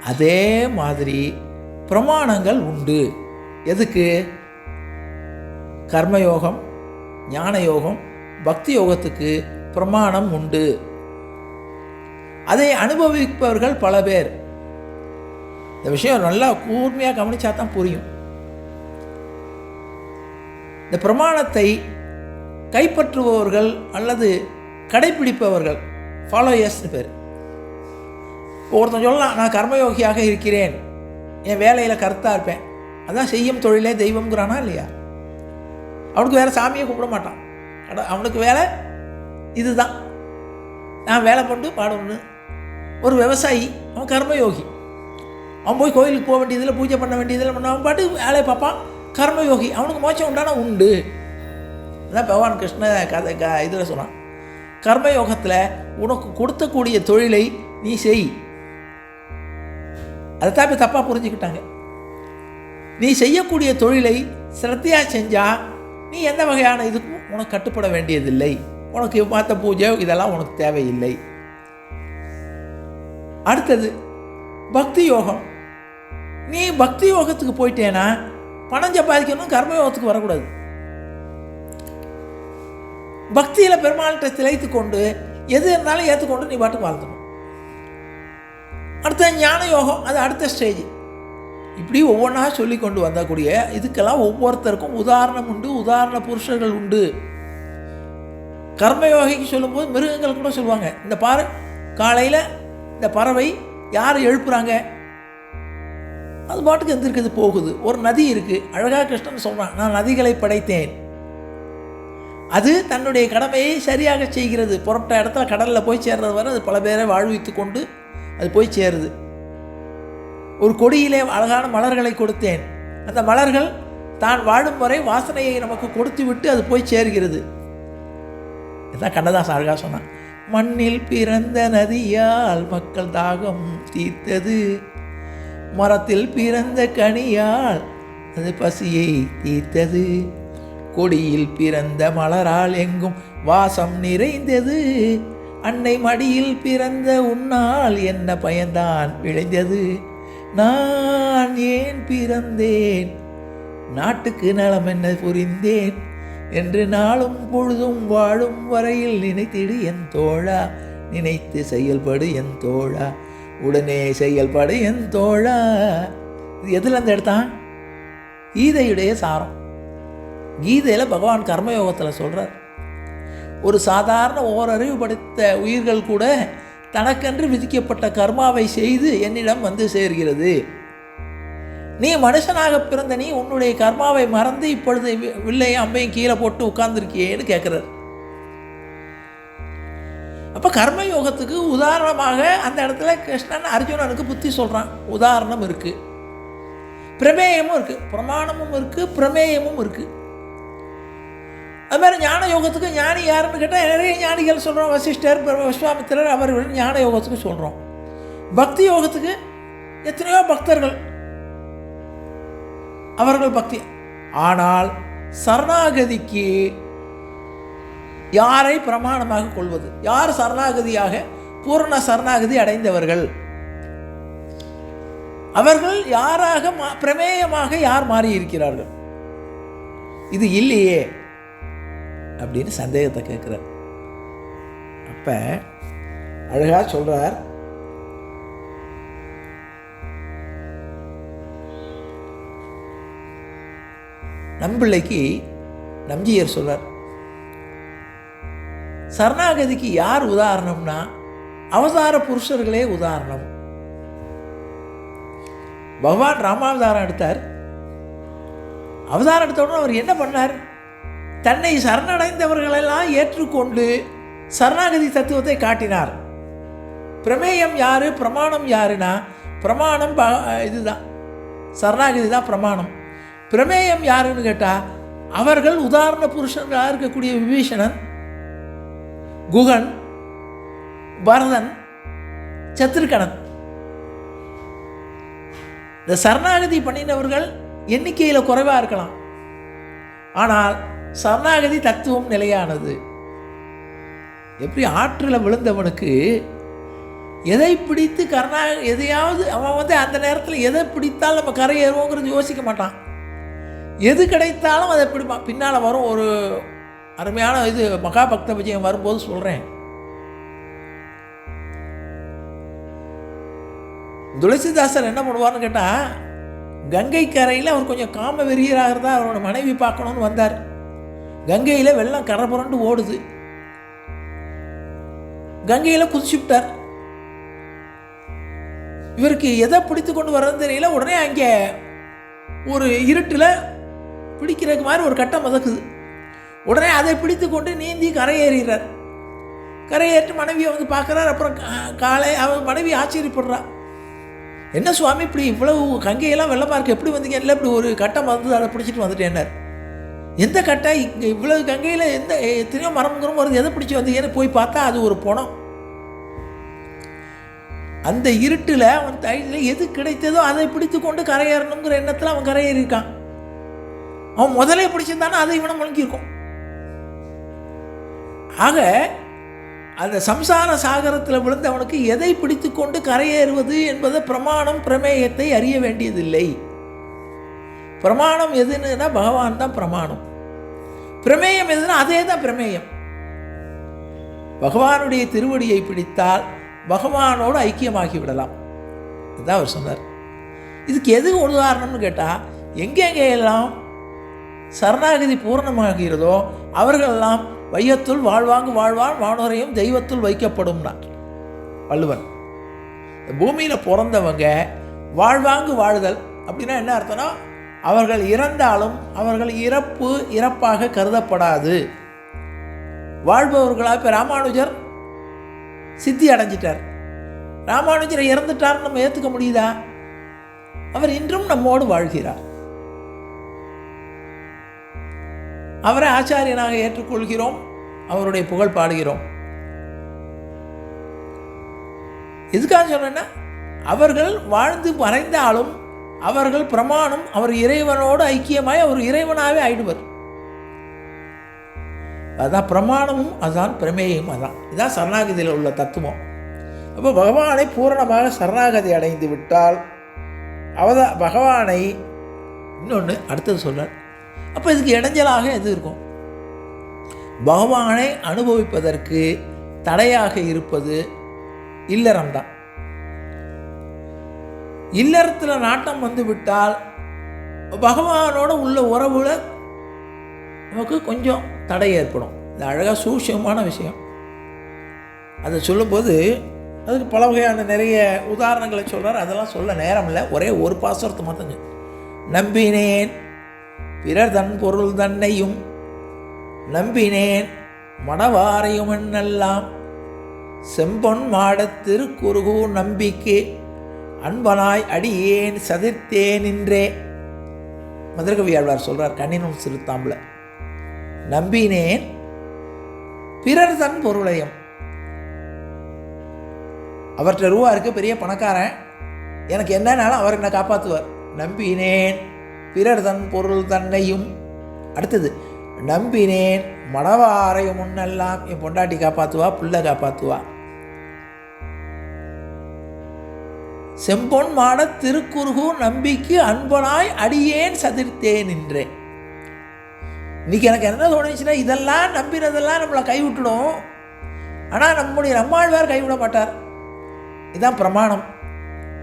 அதே மாதிரி பிரமாணங்கள் உண்டு. எதுக்கு? கர்மயோகம், ஞான யோகம், பக்தி யோகத்துக்கு பிரமாணம் உண்டு. அதை அனுபவிப்பவர்கள் பல பேர். இந்த விஷயம் நல்லா கூர்மையாக கவனிச்சா தான் புரியும். இந்த பிரமாணத்தை கைப்பற்றுபவர்கள் அல்லது கடைப்பிடிப்பவர்கள் ஃபாலோயர்ஸ்னு பேர். ஒருத்தன் சொல்லலாம், நான் கர்மயோகியாக இருக்கிறேன், என் வேலையில் கருத்தாக இருப்பேன், அதான் செய்யும் தொழிலே தெய்வம்ங்கிறானா இல்லையா? அவனுக்கு வேறு சாமியை கூப்பிட மாட்டான். அவனுக்கு வேலை இதுதான், நான் வேலை பண்ணு பாடணும்னு. ஒரு விவசாயி, அவன் கர்மயோகி. அவன் போய் கோயிலுக்கு போக வேண்டியதில்லை, பூஜை பண்ண வேண்டியதில்லை, அவன் பாட்டு வேலையை பார்ப்பான். கர்மயோகி. அவனுக்கு மோட்சம் உண்டானா உண்டு. அதான் பகவான் கிருஷ்ண கதை இதில் சொன்னான், கர்மயோகத்தில் உனக்கு கொடுத்தக்கூடிய தொழிலை நீ செய். அதைத்தான் இப்போ தப்பாக புரிஞ்சுக்கிட்டாங்க. நீ செய்யக்கூடிய தொழிலை சிரத்தையாக செஞ்சால் நீ எந்த வகையான இதுக்கும் உனக்கு கட்டுப்பட வேண்டியதில்லை. உனக்கு மற்ற பூஜை இதெல்லாம் உனக்கு தேவையில்லை. அடுத்தது பக்தி யோகம். நீ பக்தி யோகத்துக்கு போயிட்டேன்னா பணம் சம்பாதிக்கணும், கர்மயோகத்துக்கு வரக்கூடாது. பக்தியில் பெருமாள்கிட்ட திளைத்து கொண்டு எது இருந்தாலும் ஏற்றுக்கொண்டு நீ பாட்டுக்கு வாழ்ந்துடும். அடுத்த ஞான யோகம், அது அடுத்த ஸ்டேஜ். இப்படி ஒவ்வொன்றா சொல்லி கொண்டு வந்தக்கூடிய இதுக்கெல்லாம் ஒவ்வொருத்தருக்கும் உதாரணம் உண்டு, உதாரண புருஷர்கள் உண்டு. கர்மயோகிக்கு சொல்லும்போது மிருகங்கள் கூட சொல்லுவாங்க. இந்த பாரு, காலையில் இந்த பறவை யார் எழுப்புறாங்க, அது பாட்டுக்கு எந்திருக்குது போகுது. ஒரு நதி இருக்குது, அழகாக கிருஷ்ணன் சொல்கிறான், நான் நதிகளை படைத்தேன். அது தன்னுடைய கடமையை சரியாக செய்கிறது. புறப்பட்ட இடத்துல கடலில் போய் சேர்றது வரை அது பல பேரை வாழ்வித்து கொண்டு அது போய் சேருது. ஒரு கொடியிலே அழகான மலர்களை கொடுத்தேன், அந்த மலர்கள் தான் வாழும் வரை வாசனையை நமக்கு கொடுத்து விட்டு அது போய் சேர்கிறது. இதுதான் கண்ணதாசன் அழகாக சொன்னான். மண்ணில் பிறந்த நதியால் மக்கள் தாகம் தீர்த்தது, மரத்தில் பிறந்த கனியால் அது பசியை தீர்த்தது, கொடியில் பிறந்த மலரால் எங்கும் வாசம் நிறைந்தது, அன்னை மடியில் பிறந்த உன்னால் என்ன பயன்தான் விளைந்தது, நான் ஏன் பிறந்தேன் நாட்டுக்கு நலம் என்ன புரிந்தேன் என்று நாளும் பொழுதும் வாழும் வரையில் நினைத்திடு என் தோழா, நினைத்து செயல்படு என் தோழா, உடனே செயல்படு என் தோழா. இது எதுலேருந்து எடுத்தான்? கீதையுடைய சாரம். கீதையில் பகவான் கர்மயோகத்தில் சொல்கிறார், ஒரு சாதாரண ஓரறிவு படைத்த உயிர்கள் கூட தனக்கென்று விதிக்கப்பட்ட கர்மாவை செய்து என்னிடம் வந்து சேர்கிறது. நீ மனுஷனாக பிறந்த நீ உன்னுடைய கர்மாவை மறந்து இப்பொழுது வில்லையும் அம்பையும் கீழே போட்டு உட்கார்ந்துருக்கியேன்னு கேட்குறார். அப்போ கர்மயோகத்துக்கு உதாரணமாக அந்த இடத்துல கிருஷ்ணன் அர்ஜுனனுக்கு புத்தி சொல்கிறான். உதாரணம் இருக்குது, பிரமேயமும் இருக்குது, பிரமாணமும் இருக்குது, பிரமேயமும் இருக்குது. அது மாதிரி ஞான யோகத்துக்கு ஞானி யாருன்னு கேட்டால் நிறைய ஞானிகள் சொல்கிறோம். வசிஷ்டர், விஸ்வாமித்திரர், அவர்கள் ஞான யோகத்துக்கு சொல்கிறோம். பக்தி யோகத்துக்கு எத்தனையோ பக்தர்கள், அவர்கள் பக்தி. ஆனால் சரணாகதிக்கு யாரை பிரமாணமாக கொள்வது? யார் சரணாகதியாக பூர்ண சரணாகதி அடைந்தவர்கள்? அவர்கள் யாராக பிரமேயமாக யார் மாறி இருக்கிறார்கள்? இது இல்லையே அப்படின்னு சந்தேகத்தை கேட்கிறார். அப்ப அழகா சொல்றார், நம்பிள்ளைக்கு நம்பியர் சொல்றார், சரணாகதிக்கு யார் உதாரணம்னா அவதார புருஷர்களே உதாரணம். பகவான் ராமாவதாரம் எடுத்தார். அவதாரம் எடுத்த உடனே அவர் என்ன பண்ணார்? தன்னை சரணடைந்தவர்களெல்லாம் ஏற்றுக்கொண்டு சரணாகதி தத்துவத்தை காட்டினார். பிரமேயம் யாரு, பிரமாணம் யாருன்னா, பிரமாணம் இதுதான், சரணாகதி தான் பிரமாணம். பிரமேயம் யாருன்னு கேட்டால் அவர்கள் உதாரண புருஷர்களாக இருக்கக்கூடிய விபீஷணன், குகன், பரதன், சத்ருகணன். இந்த சரணாகதி பண்ணினவர்கள் எண்ணிக்கையில் குறைவாக இருக்கலாம், ஆனால் சரணாகதி தத்துவம் நிலையானது. எப்படி ஆற்றில் விழுந்தவனுக்கு எதை பிடித்து எதையாவது அவன் அந்த நேரத்தில் எதை பிடித்தால் நம்ம கரையேறுவோங்கிறது யோசிக்க மாட்டான். எது கிடைத்தாலும் அதை பிடிப்பான். பின்னால் வரும் ஒரு அருமையான இது மகாபக்த விஜயம் வரும்போது சொல்கிறேன். துளசிதாசர் என்ன பண்ணுவார்னு கேட்டால், கங்கை கரையில் அவர் கொஞ்சம் காம வெறியராக இருந்தால் அவரோட மனைவி பார்க்கணுன்னு வந்தார். கங்கையில் வெள்ளம் கரை புரண்டு ஓடுது. கங்கையில் குதிச்சுவிட்டார். இவருக்கு எதை பிடித்து கொண்டு வர்றதுன்னு தெரியல. உடனே அங்கே ஒரு இருட்டில் பிடிக்கிறதுக்கு மாதிரி ஒரு கட்டம் மதக்குது. உடனே அதை பிடித்து கொண்டு நீந்தி கரையேறார். கரையேற்று மனைவியை வந்து பார்க்குறார். அப்புறம் காலை அவர் மனைவி ஆச்சரியப்படுறா, என்ன சுவாமி இப்படி இவ்வளவு கங்கையெல்லாம் வெள்ளமாக இருக்குது, எப்படி வந்தீங்க? இல்லை, இப்படி ஒரு கட்டம் வந்து அதை பிடிச்சிட்டு வந்துட்டேன்னார். எந்த கட்டை? இங்கே இவ்வளவு கங்கையில் எத்தனையோ மரம்ங்கிறோம் வருது, எதை பிடிச்சி வந்தீங்கன்னு போய் பார்த்தா அது ஒரு பணம். அந்த இருட்டில் அவன் தையில் எது கிடைத்ததோ அதை பிடித்து கொண்டு கரையேறணுங்கிற எண்ணத்தில் அவன் கரையேறியிருக்கான். அவன் முதலே பிடிச்சிருந்தானா அதை இவனை முழுங்கியிருக்கும். ஆக அந்த சம்சார சாகரத்தில் விழுந்தவனுக்கு எதை பிடித்து கொண்டு கரையேறுவது என்பதை பிரமாணம் பிரமேயத்தை அறிய வேண்டியதில்லை. பிரமாணம் எதுன்னா பகவான் தான் பிரமாணம். பிரமேயம் எதுனா அதே தான் பிரமேயம். பகவானுடைய திருவடியை பிடித்தால் பகவானோடு ஐக்கியமாகி விடலாம். இதுதான் அவர் சொன்னார். இதுக்கு எது உதாரணம்னு கேட்டால், எங்கெங்கெல்லாம் சரணாகதி பூர்ணமாகிறதோ அவர்களெல்லாம் வையத்துள் வாழ்வாங்கு வாழ்வான் வானோரையும் தெய்வத்துள் வைக்கப்படும்னா வள்ளுவன். பூமியில் பிறந்தவங்க வாழ்வாங்கு வாழ்தல் அப்படின்னா என்ன அர்த்தம்னா, அவர்கள் இறந்தாலும் அவர்கள் இறப்பாக கருதப்படாது வாழ்பவர்களாக. இப்போ ராமானுஜர் சித்தி அடைஞ்சிட்டார். ராமானுஜரை இறந்துட்டார், நம்ம ஏற்றுக்க முடியுதா? அவர் இன்றும் நம்மோடு வாழ்கிறார். அவரை ஆச்சாரியனாக ஏற்றுக்கொள்கிறோம், அவருடைய புகழ் பாடுகிறோம். எதுக்காக சொன்னா, அவர்கள் வாழ்ந்து மறைந்தாலும் அவர்கள் பிரமாணம், அவர் இறைவனோடு ஐக்கியமாய் அவர் இறைவனாகவே ஆயிடுவர். அதுதான் பிரமாணமும், அதுதான் பிரமேயமும், அதுதான் இதுதான் சரணாகதியில் உள்ள தத்துவம். அப்போ பகவானை பூரணமாக சரணாகதி அடைந்து விட்டால் பகவானை இன்னொன்று அடுத்தது சொல்றார். அப்போ இதுக்கு இடைஞ்சலாக எது இருக்கும்? பகவானை அனுபவிப்பதற்கு தடையாக இருப்பது இல்லறம்தான். இல்லறத்தில் நாட்டம் வந்து விட்டால் பகவானோட உள்ள உறவுல நமக்கு கொஞ்சம் தடை ஏற்படும். இது அழகாக சூட்சமான விஷயம். அதை சொல்லும்போது அதுக்கு பல வகையான நிறைய உதாரணங்களை சொல்கிறார். அதெல்லாம் சொல்ல நேரம் இல்லை. ஒரே ஒரு பாசுரத்தை மாத்தங்க. நம்பினேன் பிறர் தன் பொருள் தன்னையும், நம்பினேன் மணவாரையும் என்னெல்லாம், செம்பொன் மாடத் திருக்குறுகு நம்பிக்கை அன்பனாய் அடியேன் சதிர்த்தேன் நின்றே. மதுரகவியாழ்வார் சொல்கிறார் கண்ணினும் சிறுத்தாம்புல. நம்பினேன் பிறர் தன் பொருளையும். அவர்கிட்ட ரூபா இருக்கு, பெரிய பணக்காரன், எனக்கு என்னன்னாலும் அவர் என்னை காப்பாற்றுவார். நம்பினேன் பிறர் தன் பொருள் தன்னையும். அடுத்தது நம்பினேன் மணவாரையும் முன்னெல்லாம், என் பொண்டாட்டி காப்பாற்றுவா, பிள்ளை காப்பாற்றுவா. செம்பொன் மாட திருக்குறுகு நம்பிக்கை அன்பனாய் அடியேன் சதிர்த்தேன் நின்றேன். இன்னைக்கு எனக்கு என்ன தோணுச்சுன்னா, இதெல்லாம் நம்பினதெல்லாம் நம்மளை கைவிட்டுடும், ஆனால் நம்முடைய நம்மாழ்வார் கைவிட மாட்டார். இதுதான் பிரமாணம்.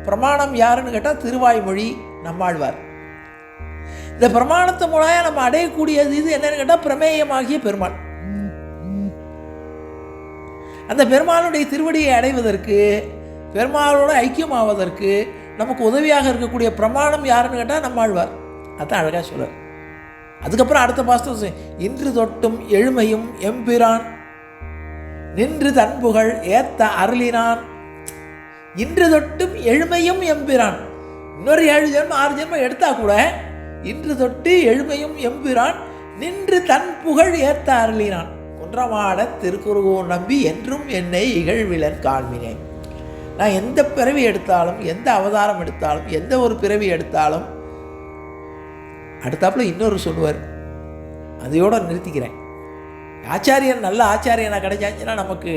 பிரமாணம் யாருன்னு கேட்டால் திருவாய்மொழி நம்மாழ்வார். இந்த பிரமாணத்தை மூலம் நம்ம அடையக்கூடியது இது என்னன்னு கேட்டால் பிரமேயமாகிய பெருமாள். அந்த பெருமாளுடைய திருவடியை அடைவதற்கு, பெருமாளோட ஐக்கியமாவதற்கு நமக்கு உதவியாக இருக்கக்கூடிய பிரமாணம் யாருன்னு கேட்டால் நம்மாழ்வார். அதான் அழகாக சொல்றார். அதுக்கப்புறம் அடுத்த பாஸ்தம், இன்று தொட்டும் எழுமையும் எம்பிரான் நின்று தன்புகள் ஏத்த அருளினான். இன்று தொட்டும் எழுமையும் எம்பிரான். இன்னொரு 7 ஜென்மம் 6 ஜென்மம் எடுத்தா கூட இன்று தொட்டு எழுமையும் எம்பிரான் நின்று தன் புகழ் ஏத்த அருளினான். குன்றமாட திருக்குறுகோ நம்பி என்றும் என்னை இகழ்விலன் காண்பினேன். நான் எந்த பிறவி எடுத்தாலும், எந்த அவதாரம் எடுத்தாலும், எந்த ஒரு பிறவி எடுத்தாலும், அடுத்தாப்புல இன்னொரு சொல்லுவார், அதையோடு நிறுத்திக்கிறேன். ஆச்சாரியன் நல்ல ஆச்சாரியனாக கிடைச்சாச்சுன்னா நமக்கு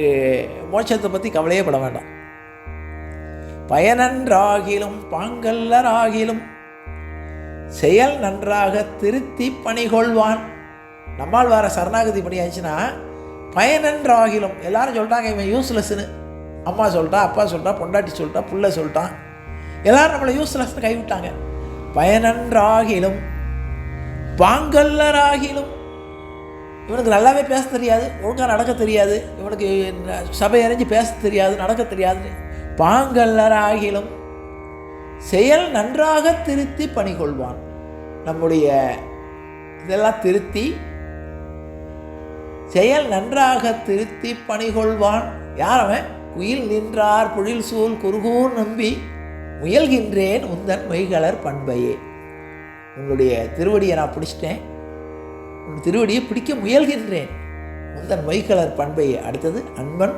மோட்சத்தை பற்றி கவலையே பட வேண்டாம். பயனன்றாகிலும் பாங்கல்லராகிலும் செயல் நன்றாக திருத்தி பணிகொள்வான். நம்மால் வர சரணாகதி பண்ணியாச்சுன்னா பயனன்றாகிலும், எல்லாரும் சொல்லிட்டாங்க இவன் யூஸ்லெஸ்ன்னு. அம்மா சொல்லிட்டா, அப்பா சொல்லிட்டா, பொண்டாட்டி சொல்லிட்டா, புள்ள சொல்லிட்டான், எல்லாரும் நம்மளை யூஸ்லெஸ்ன்னு கைவிட்டாங்க. பயனன்றாகிலும் பாங்கல்லராகிலும், இவனுக்கு நல்லாவே பேச தெரியாது, ஒழுங்காக நடக்க தெரியாது, இவனுக்கு சபை அறிஞ்சு பேச தெரியாது, நடக்க தெரியாது. பாங்கல்லராகிலும் செயல் நன்றாக திருத்தி பணிகொள்வான். நம்முடைய இதெல்லாம் திருத்தி செயல் நன்றாக திருத்தி பணிகொள்வான். யார் அவன்? குயில் நின்றார் பொழில் சூழ் குறுகூர் நம்பி முயல்கின்றேன் உந்தன் மெய்களர் பண்பையே. உன்னுடைய திருவடியை நான் பிடிச்சிட்டேன், உன் திருவடியை பிடிக்க முயல்கின்றேன் உந்தன் மெய்களர் பண்பையே. அடுத்தது அன்பன்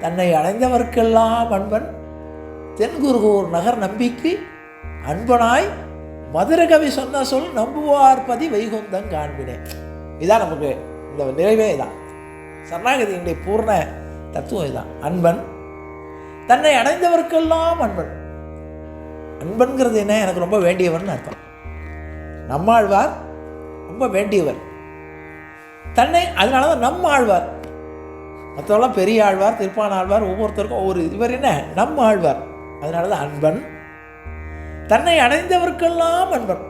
தன்னை அடைந்தவர்க்கெல்லாம் அன்பன் தென்குருகூர் நகர் நம்பிக்கை அன்பனாய் மதுரகவி சொன்ன சொல் நம்புவார்பதி வைகுந்தம் காண்பினேன். இதான் நமக்கு இந்த நிறைவே இதான் சரணாகதியினுடைய பூர்ண தத்துவம். இதுதான் அன்பன் தன்னை அடைந்தவர்க்கெல்லாம் அன்பன். அன்பன்கிறது என்ன? எனக்கு ரொம்ப வேண்டியவர்னு அர்த்தம். நம்மாழ்வார் ரொம்ப வேண்டியவர் தன்னை, அதனால தான் நம்மாழ்வார். மற்றவெல்லாம் பெரிய ஆழ்வார், திருப்பான ஆழ்வார், ஒவ்வொருத்தருக்கும் ஒவ்வொரு. இவர் என்ன? நம்ம ஆழ்வார். அதனால தான் அன்பன் தன்னை அடைந்தவர்க்கெல்லாம் அன்பன்.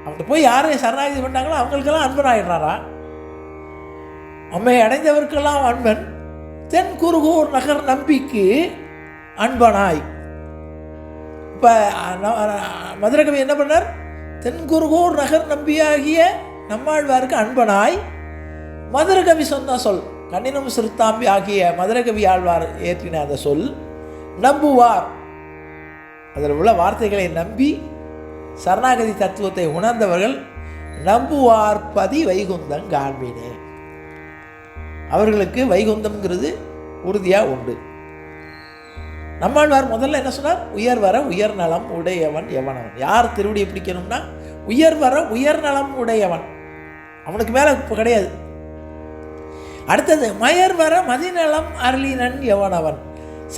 அவங்க போய் யாரையும் சரணாகதி பண்ணாங்களோ அவங்களுக்கெல்லாம் அன்பன் ஆகிடுறாரா? அம்மையை அடைந்தவர்க்கெல்லாம் அன்பன் தென் குருகூர் நகர் நம்பிக்கு அன்பனாய். இப்போ மதுரகவி என்ன பண்ணார்? தென்குருகூர் நகர் நம்பியாகிய நம்மாழ்வாருக்கு அன்பனாய் மதுரகவி சொன்ன சொல் கண்ணினும் சிறுத்தாம்பி ஆகிய மதுரகவி ஆழ்வார் ஏற்றின அந்த சொல் நம்புவார். அதில் உள்ள வார்த்தைகளை நம்பி சரணாகதி தத்துவத்தை உணர்ந்தவர்கள் நம்புவார் பதி வைகுந்தம் காண்பினே. அவர்களுக்கு வைகுந்தம்ங்கிறது உறுதியாக உண்டு. நம்மாழ்வார் முதல்ல என்ன சொன்னார்? உயர்வர உயர்நலம் உடையவன் எவனவன். யார் திருவடியை பிடிக்கணும்னா உயர்வர உயர்நலம் உடையவன், அவனுக்கு மேலே இப்போ கிடையாது. அடுத்தது மயர்வர மதிநலம் அருளினன் எவனவன்.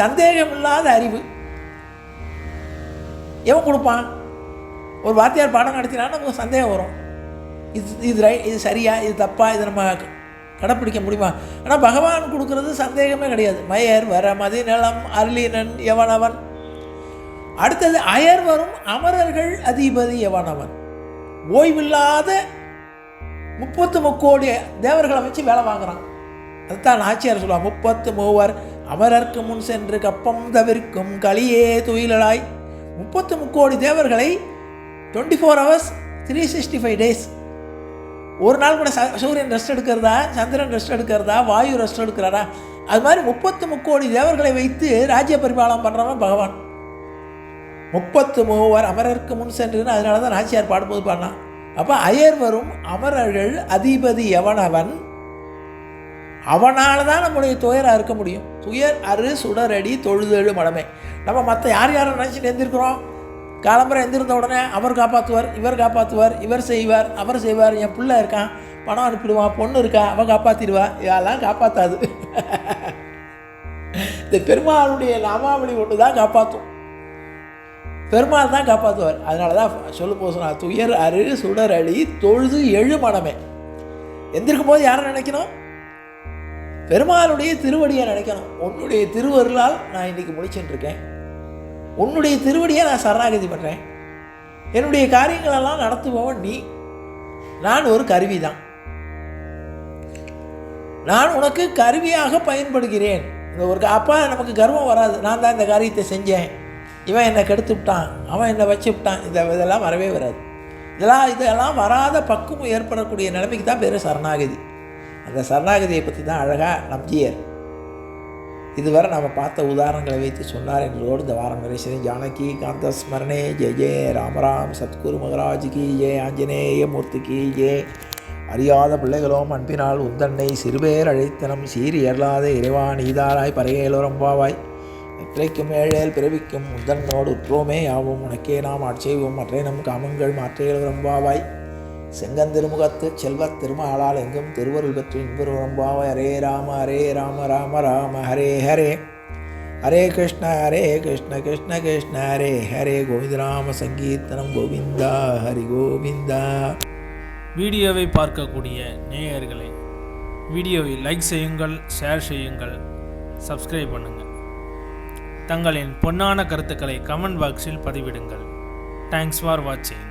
சந்தேகமில்லாத அறிவு எவன் கொடுப்பான்? ஒரு வாத்தியார் பாடம் நடத்தினாலும் நமக்கு சந்தேகம் வரும், இது சரியா, இது தப்பா, இது நம்ம கடைப்பிடிக்க முடியுமா? ஆனால் பகவான் கொடுக்கறது சந்தேகமே கிடையாது. மயர் வர மதிநலம் அருளினன் எவனவன். அடுத்தது அயர் வரும் அமரர்கள் அதிபதி எவனவன். ஓய்வில்லாத 33 கோடி தேவர்களை வச்சு வேலை வாங்குறான். அதுதான் ஆட்சியார் சொல்லுவான், 33 அமரர்க்கு முன் சென்று கப்பம் தவிர்க்கும் களியே துயிலாய். 33 கோடி தேவர்களை 24 hours 365 days. ஒரு நாள் கூட சூரியன் ரெஸ்ட் எடுக்கிறதா, சந்திரன் ரெஸ்ட் எடுக்கிறதா, வாயு ரெஸ்ட் எடுக்கிறாரா? அது மாதிரி 33 கோடி தேவர்களை வைத்து ராஜ்ய பரிபாலனம் பண்ணுறவன் பகவான். 33 அமரருக்கு முன் சென்றுன்னு அதனால தான் நாச்சியார் பாடும்போது பாடினான். அப்போ அயர் வரும் அமரர்கள் அதிபதி எவனவன், அவனால் தான் நம்முடைய துயராக இருக்க முடியும். துயர் அரு சுடரடி தொழுதெழு மடமை. நம்ம மற்ற யார் யாரை நினச்சிட்டு எந்திருக்கிறோம்? காலம்பரம் எந்திருந்த உடனே அவர் காப்பாற்றுவார், இவர் காப்பாற்றுவார், இவர் செய்வார், அவர் செய்வார், என் பிள்ளை இருக்கான் பணம் அனுப்பிடுவான், பொண்ணு இருக்கா அவன் காப்பாற்றிடுவா. இதெல்லாம் காப்பாற்றாது. இந்த பெருமாளுடைய நாமாவளி ஒன்று தான் காப்பாற்றும். பெருமாள் தான் காப்பாற்றுவார். அதனால தான் சொல்லும் போது சொன்னா, துயர் அரு சுடரடி தொழுது எழு மனமே. எந்திருக்கும் போது யாரை நினைக்கணும்? பெருமாளுடைய திருவடியை நினைக்கணும். உன்னுடைய திருவருளால் நான் இன்றைக்கி முடிச்சுட்டுருக்கேன், உன்னுடைய திருவடியை நான் சரணாகதி பண்ணுறேன், என்னுடைய காரியங்களெல்லாம் நடத்துபவன் நீ, நான் ஒரு கருவி தான், நான் உனக்கு கருவியாக பயன்படுகிறேன். இந்த ஒரு அப்பா நமக்கு கர்வம் வராது, நான் தான் இந்த காரியத்தை செஞ்சேன், இவன் என்னை கெடுத்து விட்டான், அவன் என்னை வச்சு விட்டான், இதெல்லாம் வரவே வராது. இதெல்லாம் வராத பக்குவம் ஏற்படக்கூடிய நிலைமைக்கு தான் பேர் சரணாகதி. அந்த சரணாகதியை பற்றி தான் அழகாக நம்பியர் இதுவரை நாம் பார்த்த உதாரணங்களை வைத்து சொன்னார் என்றோடு இந்த வாரம் நிறைய ஜானகி காந்த ஸ்மரணே ஜெய ஜெய ராமராம் சத்குரு மகராஜுக்கு ஜெய ஆஞ்சநேய மூர்த்திக்கு ஜெய. அறியாத பிள்ளைகளோம் அன்பினால் உந்தன்னை சிறுபேர் அழைத்தனம் சீறி ஏறலாத இறைவான் ஈதாராய் பறையேலோரம்பாவாய். எற்றைக்கும் ஏழேல் பிறவிக்கும் உந்தன்னோடு உற்றோமே யாவும் உனக்கே நாம் ஆட்சேவோம் மற்றை நம் காமங்கள் மாற்றேலோரம்பாவாய். செங்கந்திருமுகத்து செல்வத் திருமாலால் எங்கும் திருவருள் பெற்று இன்புறம்பாவாய். ஹரே ராம ராம ராம ஹரே ஹரே, ஹரே கிருஷ்ண கிருஷ்ண கிருஷ்ண ஹரே ஹரே. கோவிந்தராம சங்கீர்த்தனம் கோவிந்தா ஹரி கோவிந்தா. வீடியோவை பார்க்கக்கூடிய நேயர்களை வீடியோவை லைக் செய்யுங்கள், ஷேர் செய்யுங்கள், சப்ஸ்கிரைப் பண்ணுங்கள். தங்களின் பொன்னான கருத்துக்களை கமெண்ட் பாக்ஸில் பதிவிடுங்கள். தேங்க்ஸ் ஃபார் வாட்சிங்.